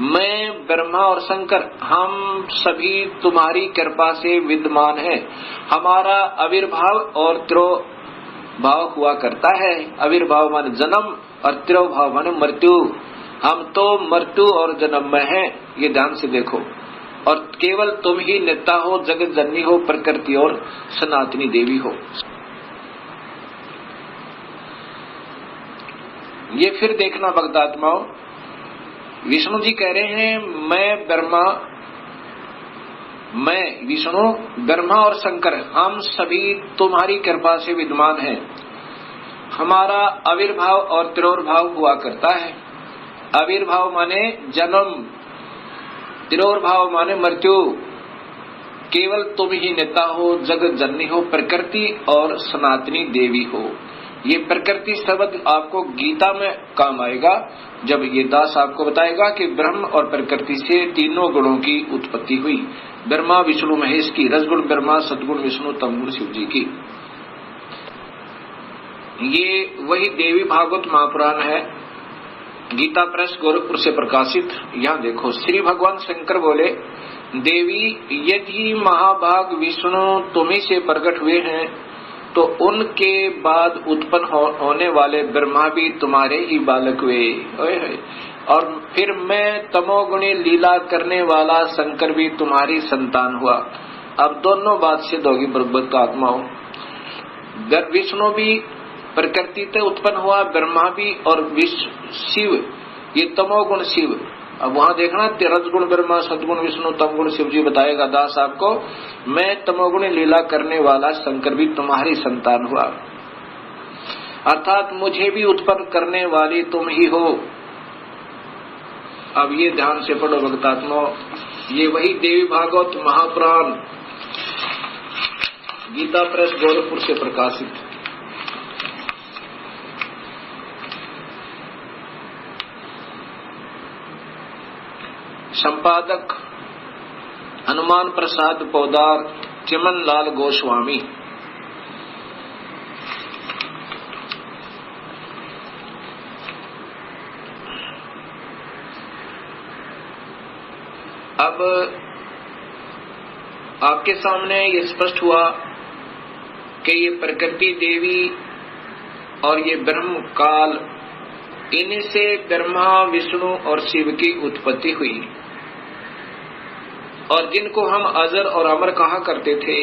मैं ब्रह्मा और शंकर हम सभी तुम्हारी कृपा से विद्यमान हैं। हमारा आविर्भाव और तिरोभाव हुआ करता है। आविर्भाव माने जन्म और तिरोभाव माने मृत्यु। हम तो मृत्यु और जन्म में हैं, ये ध्यान से देखो। और केवल तुम ही नेता हो, जगत जननी हो, प्रकृति और सनातनी देवी हो। ये फिर देखना भक्तात्माओं, विष्णु जी कह रहे हैं मैं विष्णु, ब्रह्मा और शंकर हम सभी तुम्हारी कृपा से विद्यमान हैं। हमारा आविर्भाव और तिरोभाव हुआ करता है। आविर्भाव माने जन्म, तिरोभाव माने मृत्यु। केवल तुम ही नेता हो, जगत जननी हो, प्रकृति और सनातनी देवी हो। ये प्रकृति शब्द आपको गीता में काम आएगा, जब ये दास आपको बताएगा कि ब्रह्म और प्रकृति से तीनों गुणों की उत्पत्ति हुई। ब्रह्मा विष्णु महेश की, रजगुण ब्रह्मा, सदगुण विष्णु, तमगुण शिव जी की। ये वही देवी भागवत महापुराण है, गीता प्रेस गोरखपुर से प्रकाशित। यहाँ देखो, श्री भगवान शंकर बोले, देवी यदि महाभाग विष्णु तुम्ही से प्रकट हुए हैं तो उनके बाद उत्पन्न होने वाले ब्रह्मा भी तुम्हारे ही बालक हुए, और फिर मैं तमोगुणी लीला करने वाला शंकर भी तुम्हारी संतान हुआ। अब दोनों बात सिद्ध होगी भगवत का आत्मा हो। विष्णु भी प्रकृति से उत्पन्न हुआ, ब्रह्मा भी, और शिव ये तमोगुण शिव। अब वहां देखना, रजगुण ब्रह्मा, सदगुण विष्णु, तमगुण शिव जी बताएगा दास आपको। मैं तमोगुण लीला करने वाला शंकर भी तुम्हारी संतान हुआ, अर्थात मुझे भी उत्पन्न करने वाली तुम ही हो। अब ये ध्यान से पढ़ो भक्तात्मा, ये वही देवी भागवत महापुराण गीता प्रेस गोरखपुर से प्रकाशित। संपादक हनुमान प्रसाद पोदार, चिमन लाल गोस्वामी। अब आपके सामने ये स्पष्ट हुआ कि ये प्रकृति देवी और ये ब्रह्म काल, इन्हीं से ब्रह्मा विष्णु और शिव की उत्पत्ति हुई। और जिनको हम अजर और अमर कहा करते थे,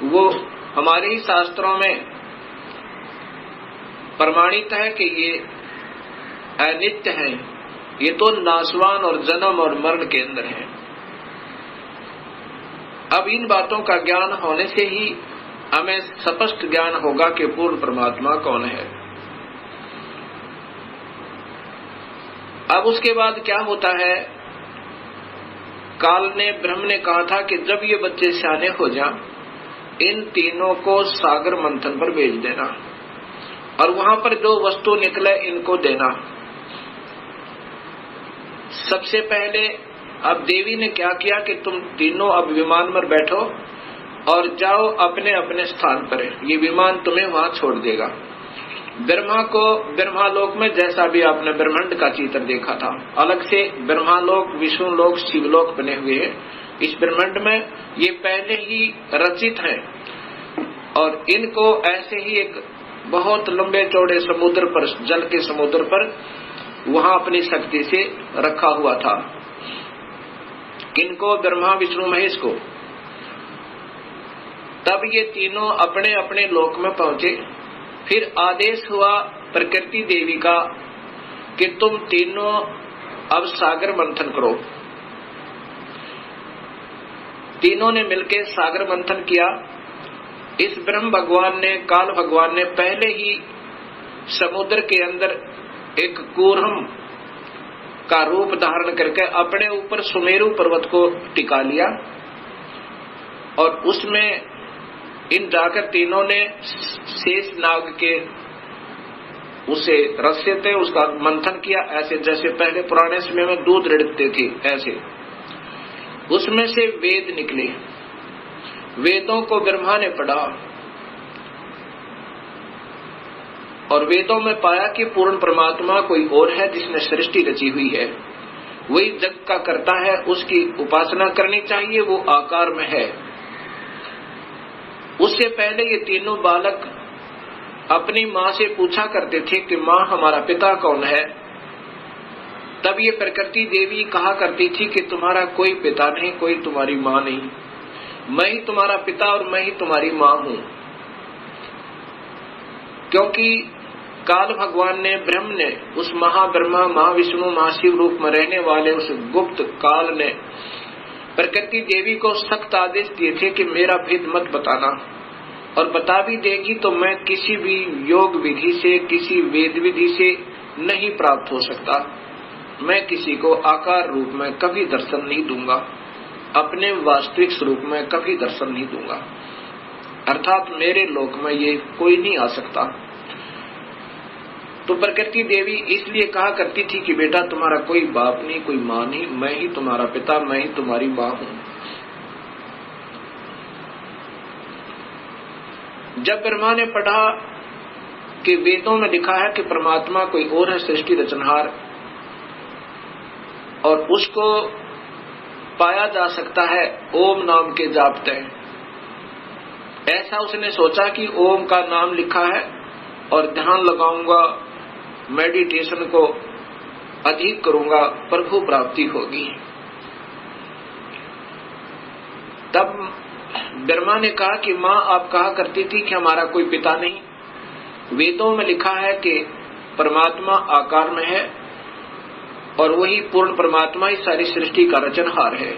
वो हमारे ही शास्त्रों में प्रमाणित है कि ये अनित्य है, ये तो नाशवान और जन्म और मरण के अंदर है। अब इन बातों का ज्ञान होने से ही हमें स्पष्ट ज्ञान होगा कि पूर्ण परमात्मा कौन है। अब उसके बाद क्या होता है, काल ने, ब्रह्म ने कहा था कि जब ये बच्चे सियाने हो जाएं, इन तीनों को सागर मंथन पर भेज देना और वहां पर जो वस्तु निकले इनको देना। सबसे पहले अब देवी ने क्या किया कि तुम तीनों अब विमान पर बैठो और जाओ अपने अपने स्थान पर, ये विमान तुम्हें वहां छोड़ देगा। ब्रह्मा को ब्रह्मालोक में, जैसा भी आपने ब्रह्मांड का चित्र देखा था, अलग से ब्रह्मालोक, विष्णुलोक, शिवलोक बने हुए हैं। इस ब्रह्मांड में ये पहले ही रचित हैं और इनको ऐसे ही एक बहुत लंबे चौड़े समुद्र पर, जल के समुद्र पर, वहां अपनी शक्ति से रखा हुआ था। किनको? ब्रह्मा विष्णु महेश को। तब ये तीनों अपने अपने लोक में पहुंचे। फिर आदेश हुआ प्रकृति देवी का कि तुम तीनों अब सागर मंथन करो। तीनों ने मिलकर सागर मंथन किया। इस ब्रह्म भगवान ने, काल भगवान ने पहले ही समुद्र के अंदर एक कूर्म का रूप धारण करके अपने ऊपर सुमेरु पर्वत को टिका लिया और उसमें इन जाकर तीनों ने शेष नाग के उसे रस्से थे उसका मंथन किया, ऐसे जैसे पहले पुराने समय में दूध रिड़कते थे ऐसे। उसमें से वेद निकले। वेदों को ब्रह्मा ने पढ़ा और वेदों में पाया कि पूर्ण परमात्मा कोई और है जिसने सृष्टि रची हुई है, वही जग का करता है, उसकी उपासना करनी चाहिए, वो आकार में है। उससे पहले ये तीनों बालक अपनी माँ से पूछा करते थे कि माँ हमारा पिता कौन है। तब ये प्रकृति देवी कहा करती थी कि तुम्हारा कोई पिता नहीं, कोई तुम्हारी माँ नहीं, मैं ही तुम्हारा पिता और मैं ही तुम्हारी माँ हूँ। क्योंकि काल भगवान ने, ब्रह्म ने, उस महाब्रह्मा, महाविष्णु, महाशिव रूप में रहने वाले उस गुप्त काल ने प्रकृति देवी को सख्त आदेश दिए थे कि मेरा भेद मत बताना, और बता भी देगी तो मैं किसी भी योग विधि से, किसी वेद विधि से नहीं प्राप्त हो सकता। मैं किसी को आकार रूप में कभी दर्शन नहीं दूंगा, अपने वास्तविक स्वरूप में कभी दर्शन नहीं दूंगा, अर्थात मेरे लोक में ये कोई नहीं आ सकता। तो प्रकृति देवी इसलिए कहा करती थी कि बेटा तुम्हारा कोई बाप नहीं, कोई माँ नहीं, मैं ही तुम्हारा पिता, मैं ही तुम्हारी माँ हूँ। जब ब्रह्मा ने पढ़ा कि वेदों में लिखा है कि परमात्मा कोई और है, सृष्टि रचनहार, और उसको पाया जा सकता है ओम नाम के जाप से। ऐसा उसने सोचा कि ओम का नाम लिखा है और ध्यान लगाऊंगा, मेडिटेशन को अधिक करूंगा, प्रभु प्राप्ति होगी। तब ब्रह्मा ने कहा कि माँ आप कहा करती थी कि हमारा कोई पिता नहीं, वेदों में लिखा है कि परमात्मा आकार में है और वही पूर्ण परमात्मा ही सारी सृष्टि का रचनहार है।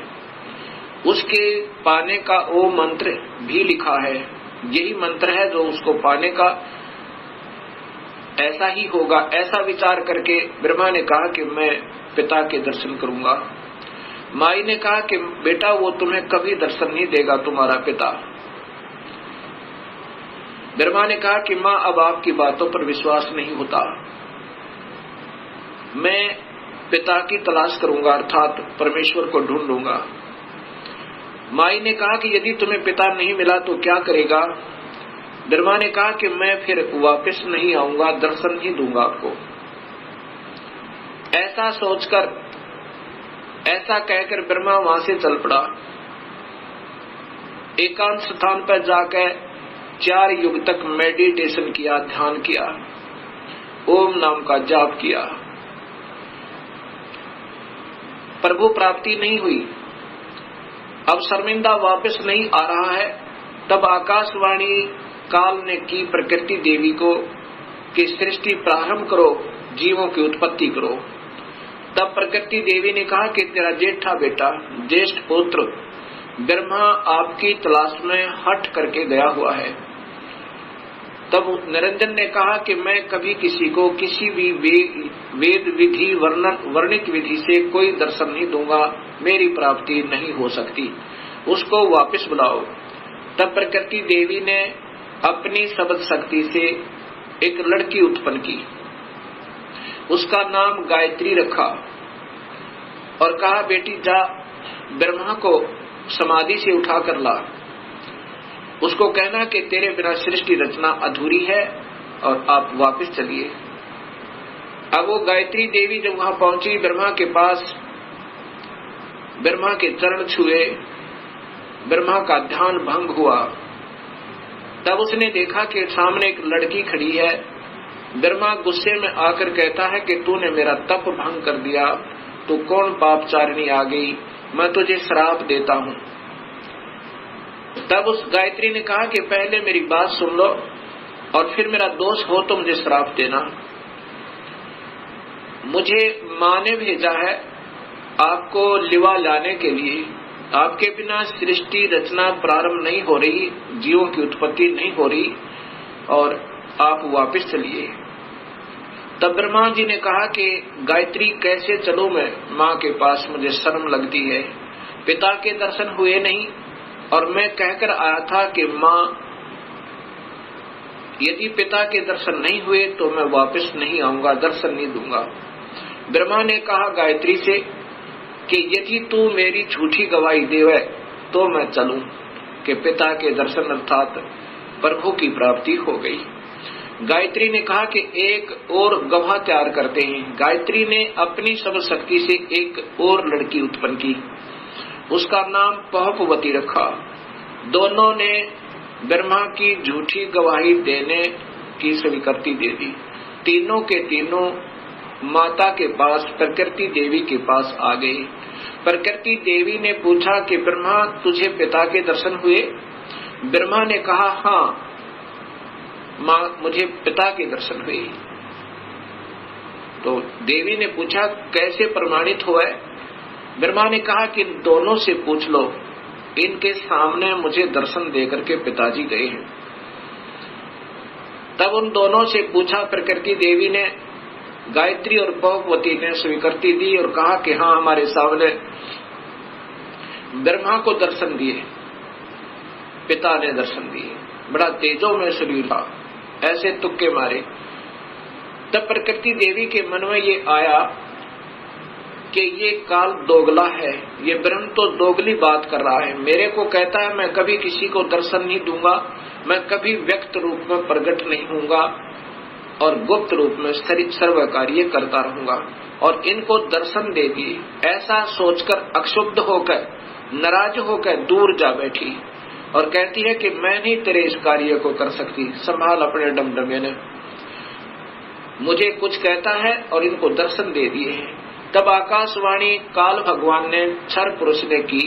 उसके पाने का ओ मंत्र भी लिखा है, यही मंत्र है जो उसको पाने का, ऐसा ही होगा। ऐसा विचार करके ब्रह्मा ने कहा कि मैं पिता के दर्शन करूंगा। माई ने कहा कि बेटा वो तुम्हें कभी दर्शन नहीं देगा तुम्हारा पिता। ब्रह्मा ने कहा कि माँ अब आपकी बातों पर विश्वास नहीं होता, मैं पिता की तलाश करूंगा, अर्थात परमेश्वर को ढूंढूंगा। माई ने कहा कि यदि तुम्हें पिता नहीं मिला तो क्या करेगा? ब्रह्मा ने कहा कि मैं फिर वापस नहीं आऊंगा, दर्शन ही दूंगा आपको। ऐसा सोचकर, ऐसा कहकर ब्रह्मा वहां से चल पड़ा। एकांत स्थान पर जाकर 4 युग तक मेडिटेशन किया, ध्यान किया, ओम नाम का जाप किया। प्रभु प्राप्ति नहीं हुई। अब शर्मिंदा वापस नहीं आ रहा है। तब आकाशवाणी काल ने की प्रकृति देवी को कि सृष्टि प्रारंभ करो, जीवों की उत्पत्ति करो। तब प्रकृति देवी ने कहा कि तेरा जेठा बेटा, ज्येष्ठ पुत्र ब्रह्मा आपकी तलाश में हट करके गया हुआ है। तब निरंजन ने कहा कि मैं कभी किसी को किसी भी वेद विधि वर्णित विधि से कोई दर्शन नहीं दूंगा, मेरी प्राप्ति नहीं हो सकती, उसको वापस बुलाओ। तब प्रकृति देवी ने अपनी शब्द शक्ति से एक लड़की उत्पन्न की, उसका नाम गायत्री रखा और कहा बेटी जा ब्रह्मा को समाधि से उठा कर ला, उसको कहना कि तेरे बिना सृष्टि रचना अधूरी है और आप वापस चलिए। अब वो गायत्री देवी जब वहां पहुंची ब्रह्मा के पास, ब्रह्मा के चरण छुए, ब्रह्मा का ध्यान भंग हुआ। तब उसने देखा कि सामने एक लड़की खड़ी है। ब्रह्मा गुस्से में आकर कहता है कि तूने मेरा तप भंग कर दिया, तू कौन पापचारिणी आ गई, मैं तुझे श्राप देता हूं। तब उस गायत्री ने कहा कि पहले मेरी बात सुन लो और फिर मेरा दोष हो तो मुझे श्राप देना। मुझे माँ ने भेजा है आपको लिवा लाने के लिए, आपके बिना सृष्टि रचना प्रारंभ नहीं हो रही, जीवों की उत्पत्ति नहीं हो रही और आप वापस चलिए। तब ब्रह्मा जी ने कहा कि गायत्री कैसे चलूं मैं माँ के पास, मुझे शर्म लगती है, पिता के दर्शन हुए नहीं और मैं कहकर आया था कि माँ यदि पिता के दर्शन नहीं हुए तो मैं वापस नहीं आऊंगा, दर्शन नहीं दूंगा। ब्रह्मा ने कहा गायत्री से कि यदि तू मेरी झूठी गवाही देवे तो मैं चलूं कि पिता के दर्शन अर्थात प्रभु की प्राप्ति हो गई। गायत्री ने कहा कि एक और गवाह तैयार करते हैं। गायत्री ने अपनी सब शक्ति से एक और लड़की उत्पन्न की, उसका नाम पहपवती रखा। दोनों ने ब्रह्मा की झूठी गवाही देने की स्वीकृति दे दी। तीनों के तीनों माता के पास, प्रकृति देवी के पास आ गए। प्रकृति देवी ने पूछा कि ब्रह्मा तुझे पिता के दर्शन हुए? ब्रह्मा ने कहा हाँ माँ मुझे पिता के दर्शन हुए। तो देवी ने पूछा कैसे प्रमाणित हुआ है? ब्रह्मा ने कहा कि दोनों से पूछ लो, इनके सामने मुझे दर्शन देकर के पिताजी गए हैं। तब उन दोनों से पूछा, प्रकृति देवी ने, गायत्री और पहपवती ने स्वीकृति दी और कहा कि हाँ हमारे सामने ब्रह्मा को दर्शन दिए, पिता ने दर्शन दिए, बड़ा तेजो में शरीर था, ऐसे तुक्के मारे। तब प्रकृति देवी के मन में ये आया कि ये काल दोगला है, ये ब्रह्म तो दोगली बात कर रहा है। मेरे को कहता है मैं कभी किसी को दर्शन नहीं दूंगा, मैं कभी व्यक्त रूप में प्रकट नहीं होऊंगा, और गुप्त रूप में सर्व कार्य करता रहूंगा और इनको दर्शन दे दिए। ऐसा सोचकर अक्षुब्ध होकर, नाराज होकर दूर जा बैठी और कहती है कि मैं नहीं तेरे इस कार्य को कर सकती, संभाल अपने डमडमे ने। मुझे कुछ कहता है और इनको दर्शन दे दिए हैं। तब आकाशवाणी काल भगवान ने क्षर पुरुष ने की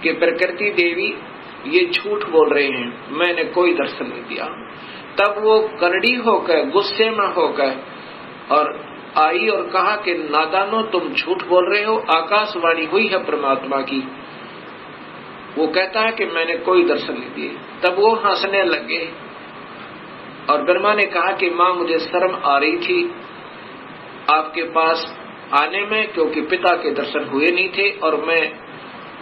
कि प्रकृति देवी ये झूठ बोल रहे हैं, मैंने कोई दर्शन नहीं दिया। तब वो करड़ी होकर, गुस्से में होकर और आई और कहा कि नादानो, तुम झूठ बोल रहे हो, आकाशवाणी हुई है परमात्मा की। वो कहता है कि मैंने कोई दर्शन नहीं दिए। तब वो हंसने लगे और ब्रह्मा ने कहा कि माँ, मुझे शर्म आ रही थी आपके पास आने में, क्योंकि पिता के दर्शन हुए नहीं थे और मैं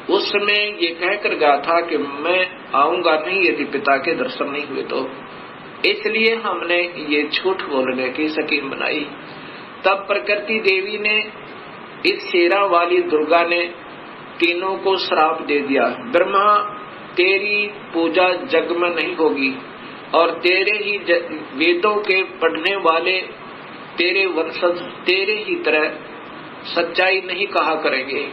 उस समय ये कहकर गया था कि मैं आऊंगा नहीं यदि पिता के दर्शन नहीं हुए तो, इसलिए हमने ये झूठ बोलने की स्कीम बनाई। तब प्रकृति देवी ने, इस शेरा वाली दुर्गा ने तीनों को श्राप दे दिया, ब्रह्मा तेरी पूजा जग में नहीं होगी और तेरे ही वेदों के पढ़ने वाले तेरे वंशज तेरे ही तरह सच्चाई नहीं कहा करेंगे।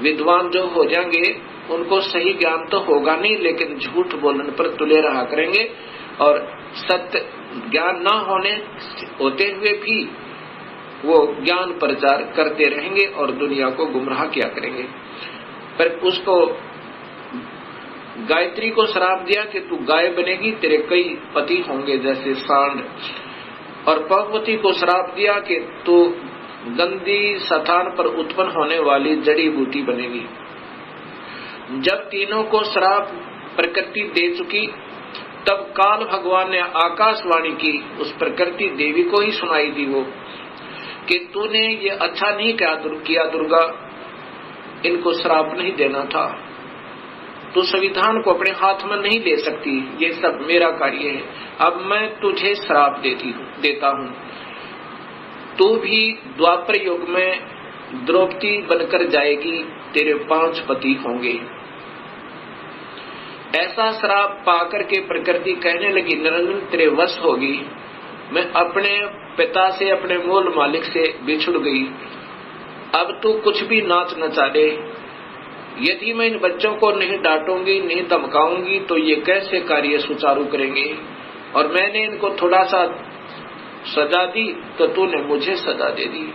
विद्वान जो हो जाएंगे उनको सही ज्ञान तो होगा नहीं, लेकिन झूठ बोलने पर तुले रहा करेंगे और सत्य ज्ञान न होते हुए भी वो ज्ञान प्रचार करते रहेंगे और दुनिया को गुमराह किया करेंगे। पर उसको गायत्री को श्राप दिया कि तू गाय बनेगी, तेरे कई पति होंगे जैसे सांड, और पार्वती को श्राप दिया कि तू गंदी स्थान पर उत्पन्न होने वाली जड़ी बूटी बनेगी। जब तीनों को श्राप प्रकृति दे चुकी, तब काल भगवान ने आकाशवाणी की उस प्रकृति देवी को ही सुनाई दी वो कि तूने ये अच्छा नहीं किया दुर्गा, इनको श्राप नहीं देना था, तू संविधान को अपने हाथ में नहीं ले सकती, ये सब मेरा कार्य है, अब मैं तुझे श्राप देता हूँ। तू भी द्वापर युग में द्रौपदी बनकर जाएगी, तेरे 5 पति होंगे। ऐसा श्राप पाकर के प्रकृति कहने लगी, निरंजन तेरे वश होगी, मैं अपने पिता से, अपने मूल मालिक से बिछुड़ गई, अब तू कुछ भी नाच नचा दे, यदि मैं इन बच्चों को नहीं डांटूंगी, नहीं धमकाऊंगी तो ये कैसे कार्य सुचारू करेंगे, और मैंने इनको थोड़ा सा सजा दी तो तूने मुझे सजा दे दी,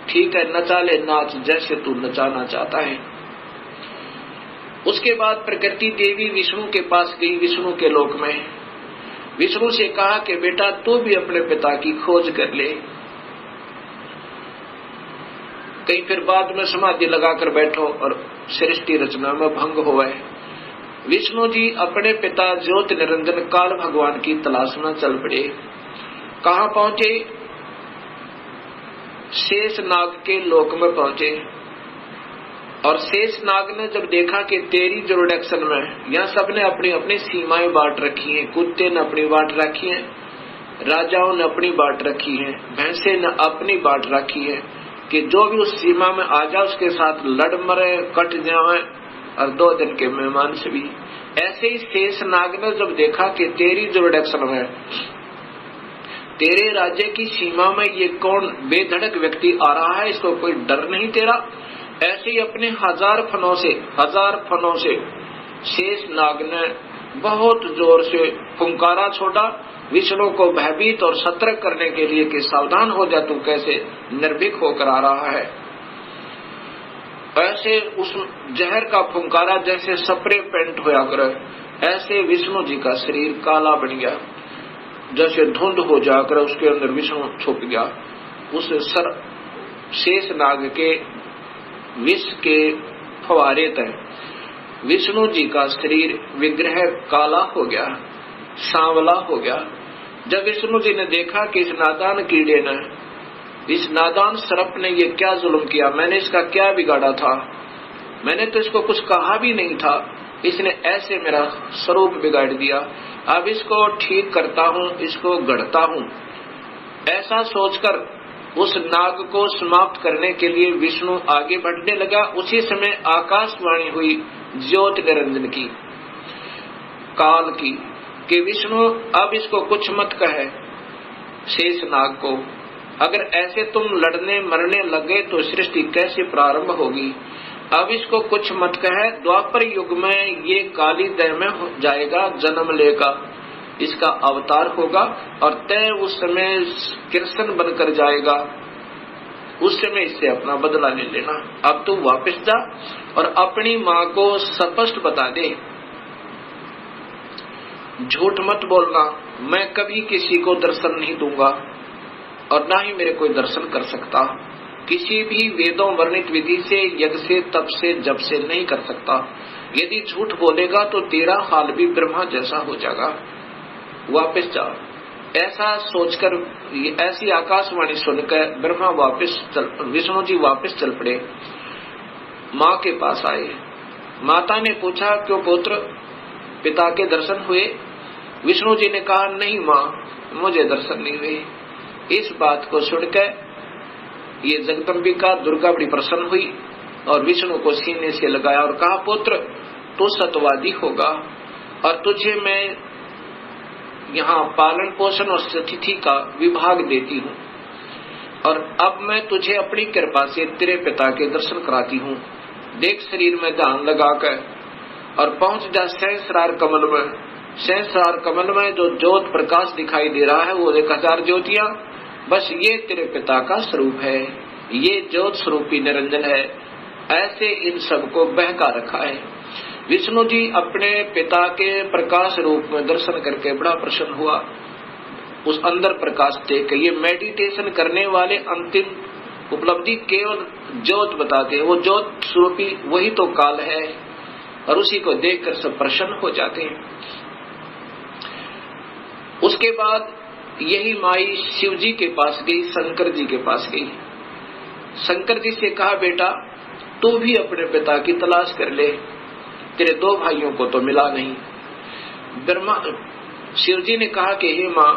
ठीक है नचा ले नाच जैसे तू नचाना चाहता है। उसके बाद प्रकृति देवी विष्णु के पास गई, विष्णु के लोक में विष्णु से कहा कि बेटा तू भी अपने पिता की खोज कर ले, कहीं फिर बाद में समाधि लगाकर बैठो और सृष्टि रचना में भंग होवे। विष्णु जी अपने पिता ज्योति निरंजन काल भगवान की तलाश में चल पड़े। कहाँ पहुंचे? शेष नाग के लोक में पहुंचे और शेष नाग ने जब देखा कि तेरी जुरिडिक्शन में यहाँ सबने अपनी अपनी सीमाएं बांट रखी हैं, कुत्ते ने अपनी बांट रखी है, राजाओं ने अपनी बांट रखी है, भैंसे ने अपनी बांट रखी है कि जो भी उस सीमा में आ जाए उसके साथ लड़ मरे कट जाए और 2 दिन के मेहमान से भी। ऐसे ही शेष नाग ने जब देखा कि तेरी जुरिडिक्शन में, तेरे राज्य की सीमा में ये कौन बेधड़क व्यक्ति आ रहा है, इसको कोई डर नहीं तेरा, ऐसे ही अपने 1000 फनों से शेष नाग ने बहुत जोर से फुंकारा छोड़ा, विष्णु को भयभीत और सतर्क करने के लिए कि सावधान हो जा, तू कैसे निर्भीक होकर आ रहा है। ऐसे उस जहर का फुंकारा जैसे स्प्रे पेंट होया करे, ऐसे विष्णु जी का शरीर काला बन गया, जैसे धुंध हो जाकर उसके अंदर विष्णु छुप गया। उस शेष नाग के विष के फवारे तक विष्णु जी का शरीर विग्रह काला हो गया, सांवला हो गया। जब विष्णु जी ने देखा कि इस नादान कीड़े ने, इस नादान सर्प ने ये क्या जुल्म किया, मैंने इसका क्या बिगाड़ा था, मैंने तो इसको कुछ कहा भी नहीं था, इसने ऐसे मेरा स्वरूप बिगाड़ दिया, अब इसको ठीक करता हूँ, इसको गढ़ता हूँ। ऐसा सोचकर उस नाग को समाप्त करने के लिए विष्णु आगे बढ़ने लगा। उसी समय आकाशवाणी हुई ज्योति निरंजन की, काल की, कि विष्णु अब इसको कुछ मत कहे, शेषनाग को। अगर ऐसे तुम लड़ने मरने लगे तो सृष्टि कैसे प्रारंभ होगी। अब इसको कुछ मत कहे, द्वापर युग में ये काली देह में हो जाएगा, जन्म लेगा, इसका अवतार होगा और तय उस समय कृष्ण बनकर जाएगा, उस समय इससे अपना बदला ले लेना। अब तू वापस जा और अपनी माँ को स्पष्ट बता दे, झूठ मत बोलना, मैं कभी किसी को दर्शन नहीं दूंगा और ना ही मेरे कोई दर्शन कर सकता, किसी भी वेदों वर्णित विधि से, यज्ञ से, तप से, जप से नहीं कर सकता। यदि झूठ बोलेगा तो तेरा हाल भी ब्रह्मा जैसा हो जाएगा, वापस जा। ऐसा सोचकर, ऐसी आकाशवाणी सुनकर ब्रह्मा विष्णु जी वापस चल पड़े, माँ के पास आए। माता ने पूछा, क्यों पुत्र, पिता के दर्शन हुए? विष्णु जी ने कहा, नहीं माँ, मुझे दर्शन नहीं हुए। इस बात को सुनकर ये जगदम्बिका दुर्गा बड़ी प्रसन्न हुई और विष्णु को सीने से लगाया और कहा, पुत्र तू सतवादी होगा और तुझे मैं यहाँ पालन पोषण और सतिथि का विभाग देती हूँ और अब मैं तुझे अपनी कृपा से तेरे पिता के दर्शन कराती हूँ। देख शरीर में ध्यान लगाकर और पहुंच जा सहस्रार कमल में। सहस्रार कमल में जो ज्योत प्रकाश दिखाई दे रहा है वो 1000 ज्योतियां, बस ये तेरे पिता का स्वरूप है, ये ज्योत स्वरूपी निरंजन है। ऐसे इन सबको बहका रखा है। विष्णु जी अपने पिता के प्रकाश रूप में दर्शन करके बड़ा प्रसन्न हुआ, उस अंदर प्रकाश देख। ये मेडिटेशन करने वाले अंतिम उपलब्धि केवल ज्योत बताते हैं, वो ज्योत स्वरूपी वही तो काल है और उसी को देखकर सब प्रसन्न हो जाते हैं। उसके बाद यही माई शिव जी के पास गई, शंकर जी के पास गई। शंकर जी से कहा, बेटा तू भी अपने पिता की तलाश कर ले, तेरे 2 भाइयों को तो मिला नहीं। ब्रह्मा शिव जी ने कहा कि हे माँ,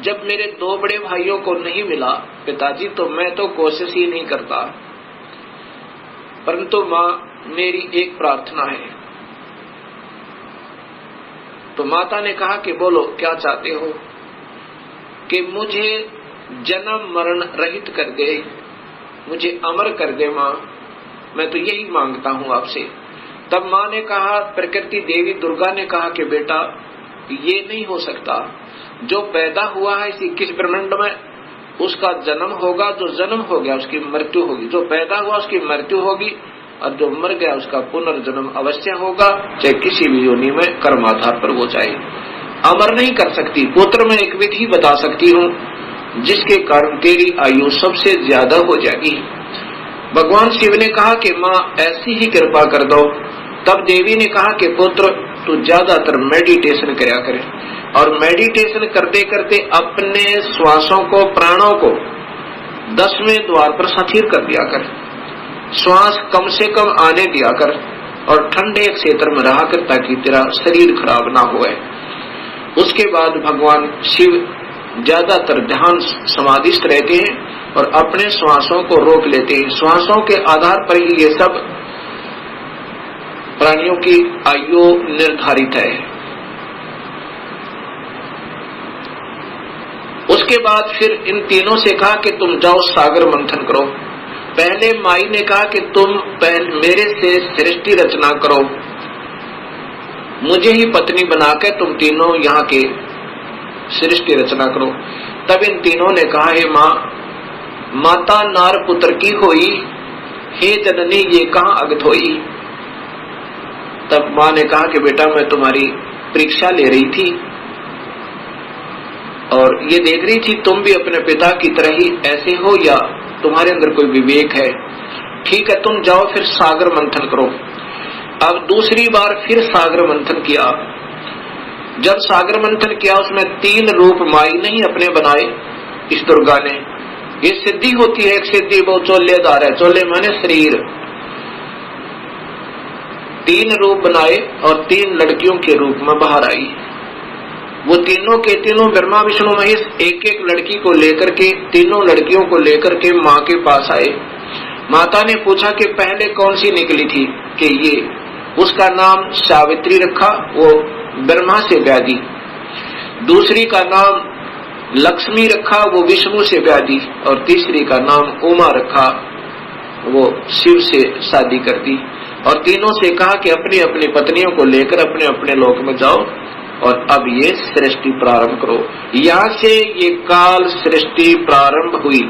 जब मेरे 2 बड़े भाइयों को नहीं मिला पिताजी, तो मैं तो कोशिश ही नहीं करता, परंतु माँ मेरी एक प्रार्थना है। तो माता ने कहा कि बोलो क्या चाहते हो? कि मुझे जन्म मरण रहित कर दे, मुझे अमर कर दे माँ, मैं तो यही मांगता हूँ आपसे। तब माँ ने कहा, प्रकृति देवी दुर्गा ने कहा कि बेटा ये नहीं हो सकता, जो पैदा हुआ है इस 21 ब्रह्मांड में उसका जन्म होगा, जो जन्म हो गया उसकी मृत्यु होगी, जो पैदा हुआ उसकी मृत्यु होगी और जो मर गया उसका पुनर्जन्म अवश्य होगा, चाहे किसी भी योनि में कर्म आधार पर वो जाए। अमर नहीं कर सकती। पुत्र में एक विधि बता सकती हूँ जिसके कारण तेरी आयु सबसे ज्यादा हो जाएगी। भगवान शिव ने कहा कि माँ ऐसी ही कृपा कर दो। तब देवी ने कहा कि पुत्र तू ज्यादातर मेडिटेशन करया करे और मेडिटेशन करते करते अपने श्वासों को, प्राणों को 10वें द्वार पर स्थिर कर दिया कर, श्वास कम से कम आने दिया कर और ठंडे क्षेत्र में रहा कर ताकि तेरा शरीर खराब ना होए। उसके बाद भगवान शिव ज्यादातर ध्यान समाधिस्थ रहते हैं और अपने श्वासों को रोक लेते हैं। श्वासों के आधार पर ही ये सब प्राणियों की आयु निर्धारित है। उसके बाद फिर इन तीनों से कहा कि तुम जाओ सागर मंथन करो। पहले माई ने कहा कि तुम मेरे से सृष्टि रचना करो, मुझे ही पत्नी बनाकर तुम तीनों यहाँ के सृष्टि रचना करो। तब इन तीनों ने कहा, हे माँ, माता नार पुत्र की होई, हे जननी ये कहाँ अगत होई। तब माँ ने कहा कि बेटा मैं तुम्हारी परीक्षा ले रही थी और ये देख रही थी तुम भी अपने पिता की तरह ही ऐसे हो या तुम्हारे अंदर कोई विवेक है। ठीक है, तुम जाओ फिर सागर मंथन करो। अब दूसरी बार फिर सागर मंथन किया। जब सागर मंथन किया उसमें 3 रूप माई नहीं अपने बनाए इस दुर्गा ने। ये सिद्धि होती है, एक सिद्धि वो चोलेदार है, चोले माने शरीर। 3 रूप बनाए और 3 लड़कियों के रूप में बाहर आई। वो तीनों के तीनों ब्रह्मा विष्णु महेश एक एक लड़की को लेकर के, तीनों लड़कियों को लेकर के माँ के पास आए। माता ने पूछा कि पहले कौन सी निकली थी? कि ये, उसका नाम सावित्री रखा, वो ब्रह्मा से ब्याह दी। दूसरी का नाम लक्ष्मी रखा वो विष्णु से ब्याह दी, और तीसरी का नाम उमा रखा वो शिव से शादी कर दी, और तीनों से कहा कि अपनी अपनी पत्नियों को लेकर अपने अपने लोक में जाओ और अब ये सृष्टि प्रारंभ करो। यहाँ से ये काल सृष्टि प्रारंभ हुई।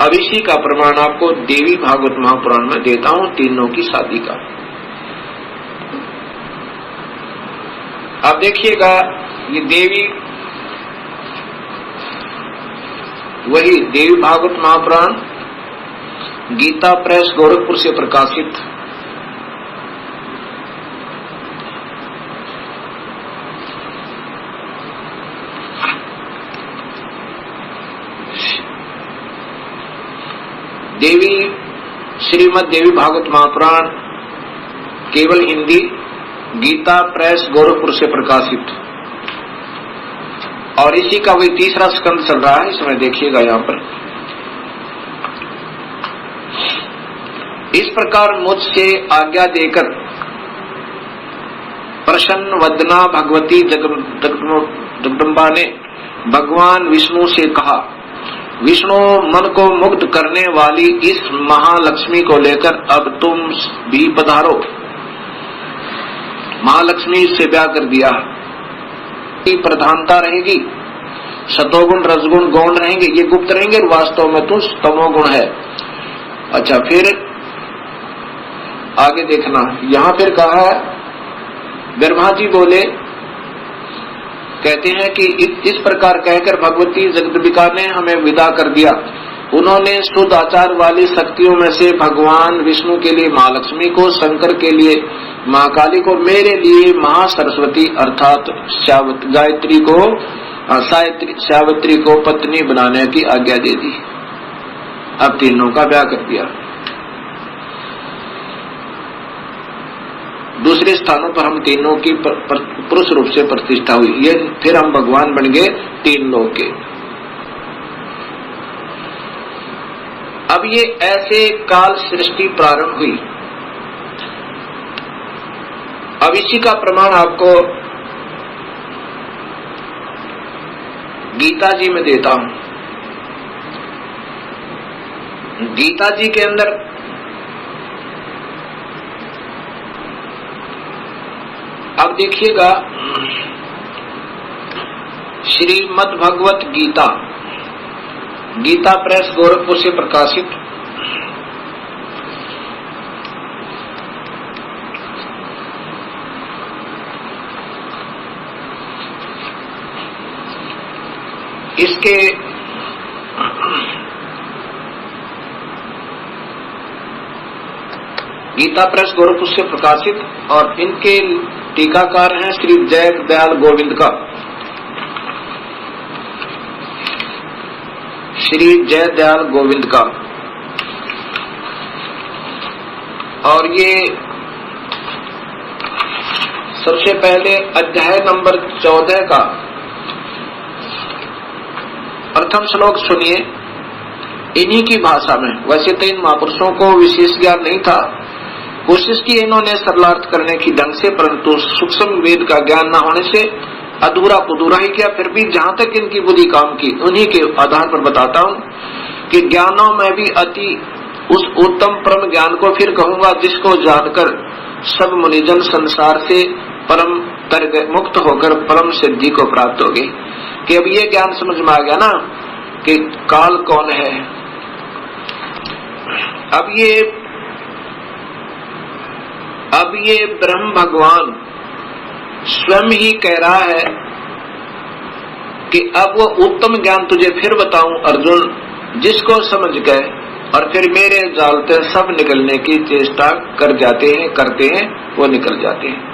अब इसी का प्रमाण आपको देवी भागवत महापुराण में देता हूं, तीनों की शादी का। अब देखिएगा, ये देवी, वही देवी भागवत महापुराण गीता प्रेस गोरखपुर से प्रकाशित। देवी श्रीमद देवी भागवत महापुराण केवल हिंदी, गीता प्रेस गोरखपुर से प्रकाशित, और इसी का वही तीसरा स्कंद चल रहा है। इसमें देखिएगा यहाँ पर, इस प्रकार मुझसे आज्ञा देकर प्रसन्न वदना भगवती जगदम्बा ने भगवान विष्णु से कहा, विष्णु मन को मुग्ध करने वाली इस महालक्ष्मी को लेकर अब तुम भी पधारो। महालक्ष्मी से ब्याह कर दिया, प्रधानता रहेगी, सतोगुण रजगुण गौण रहेंगे, ये गुप्त रहेंगे, वास्तव में तो तमोगुण है। अच्छा, फिर आगे देखना, यहाँ फिर कहा ब्रह्मा जी बोले, कहते हैं कि इस प्रकार कहकर भगवती जगदम्बिका ने हमें विदा कर दिया। उन्होंने शुद्ध आचार वाली शक्तियों में से भगवान विष्णु के लिए महालक्ष्मी को, शंकर के लिए महाकाली को, मेरे लिए महासरस्वती अर्थात सावित्री को पत्नी बनाने की आज्ञा दे दी। अब तीनों का ब्याह कर दिया। दूसरे स्थानों पर हम तीनों की पुरुष रूप से प्रतिष्ठा हुई, ये फिर हम भगवान बन गए तीन लोग के। अब ये ऐसे काल सृष्टि प्रारंभ हुई। अब इसी का प्रमाण आपको गीता जी में देता हूं। गीता जी के अंदर अब देखिएगा, श्रीमद् भगवत गीता, गीता प्रेस गोरखपुर से प्रकाशित, इसके गीता प्रेस गोरखपुर से प्रकाशित, और इनके टीकाकार हैं श्री जय दयाल गोविंद का, श्री जय दयाल गोविंद का। और ये सबसे पहले अध्याय नंबर 14 का प्रथम श्लोक सुनिए, इन्हीं की भाषा में। वैसे तो इन महापुरुषों को विशेष ज्ञान नहीं था, कोशिश की इन्होंने सरलार्थ करने की ढंग से, परंतु सूक्ष्म वेद का ज्ञान न होने से अधूरा कुधूरा ही किया। फिर भी जहां तक इनकी बुद्धि काम की, उन्हीं के आधार पर बताता हूं कि ज्ञानों में भी अति उस उत्तम परम ज्ञान को फिर कहूंगा, जिसको जानकर सब मुनिजन संसार से परम मुक्त होकर परम सिद्धि को प्राप्त हो गई। कि अब ये ज्ञान समझ में आ गया ना कि काल कौन है। अब ये ब्रह्म भगवान स्वयं ही कह रहा है कि अब वो उत्तम ज्ञान तुझे फिर बताऊं अर्जुन, जिसको समझ गए और फिर मेरे जाल से सब निकलने की चेष्टा कर जाते हैं, करते हैं, वो निकल जाते हैं।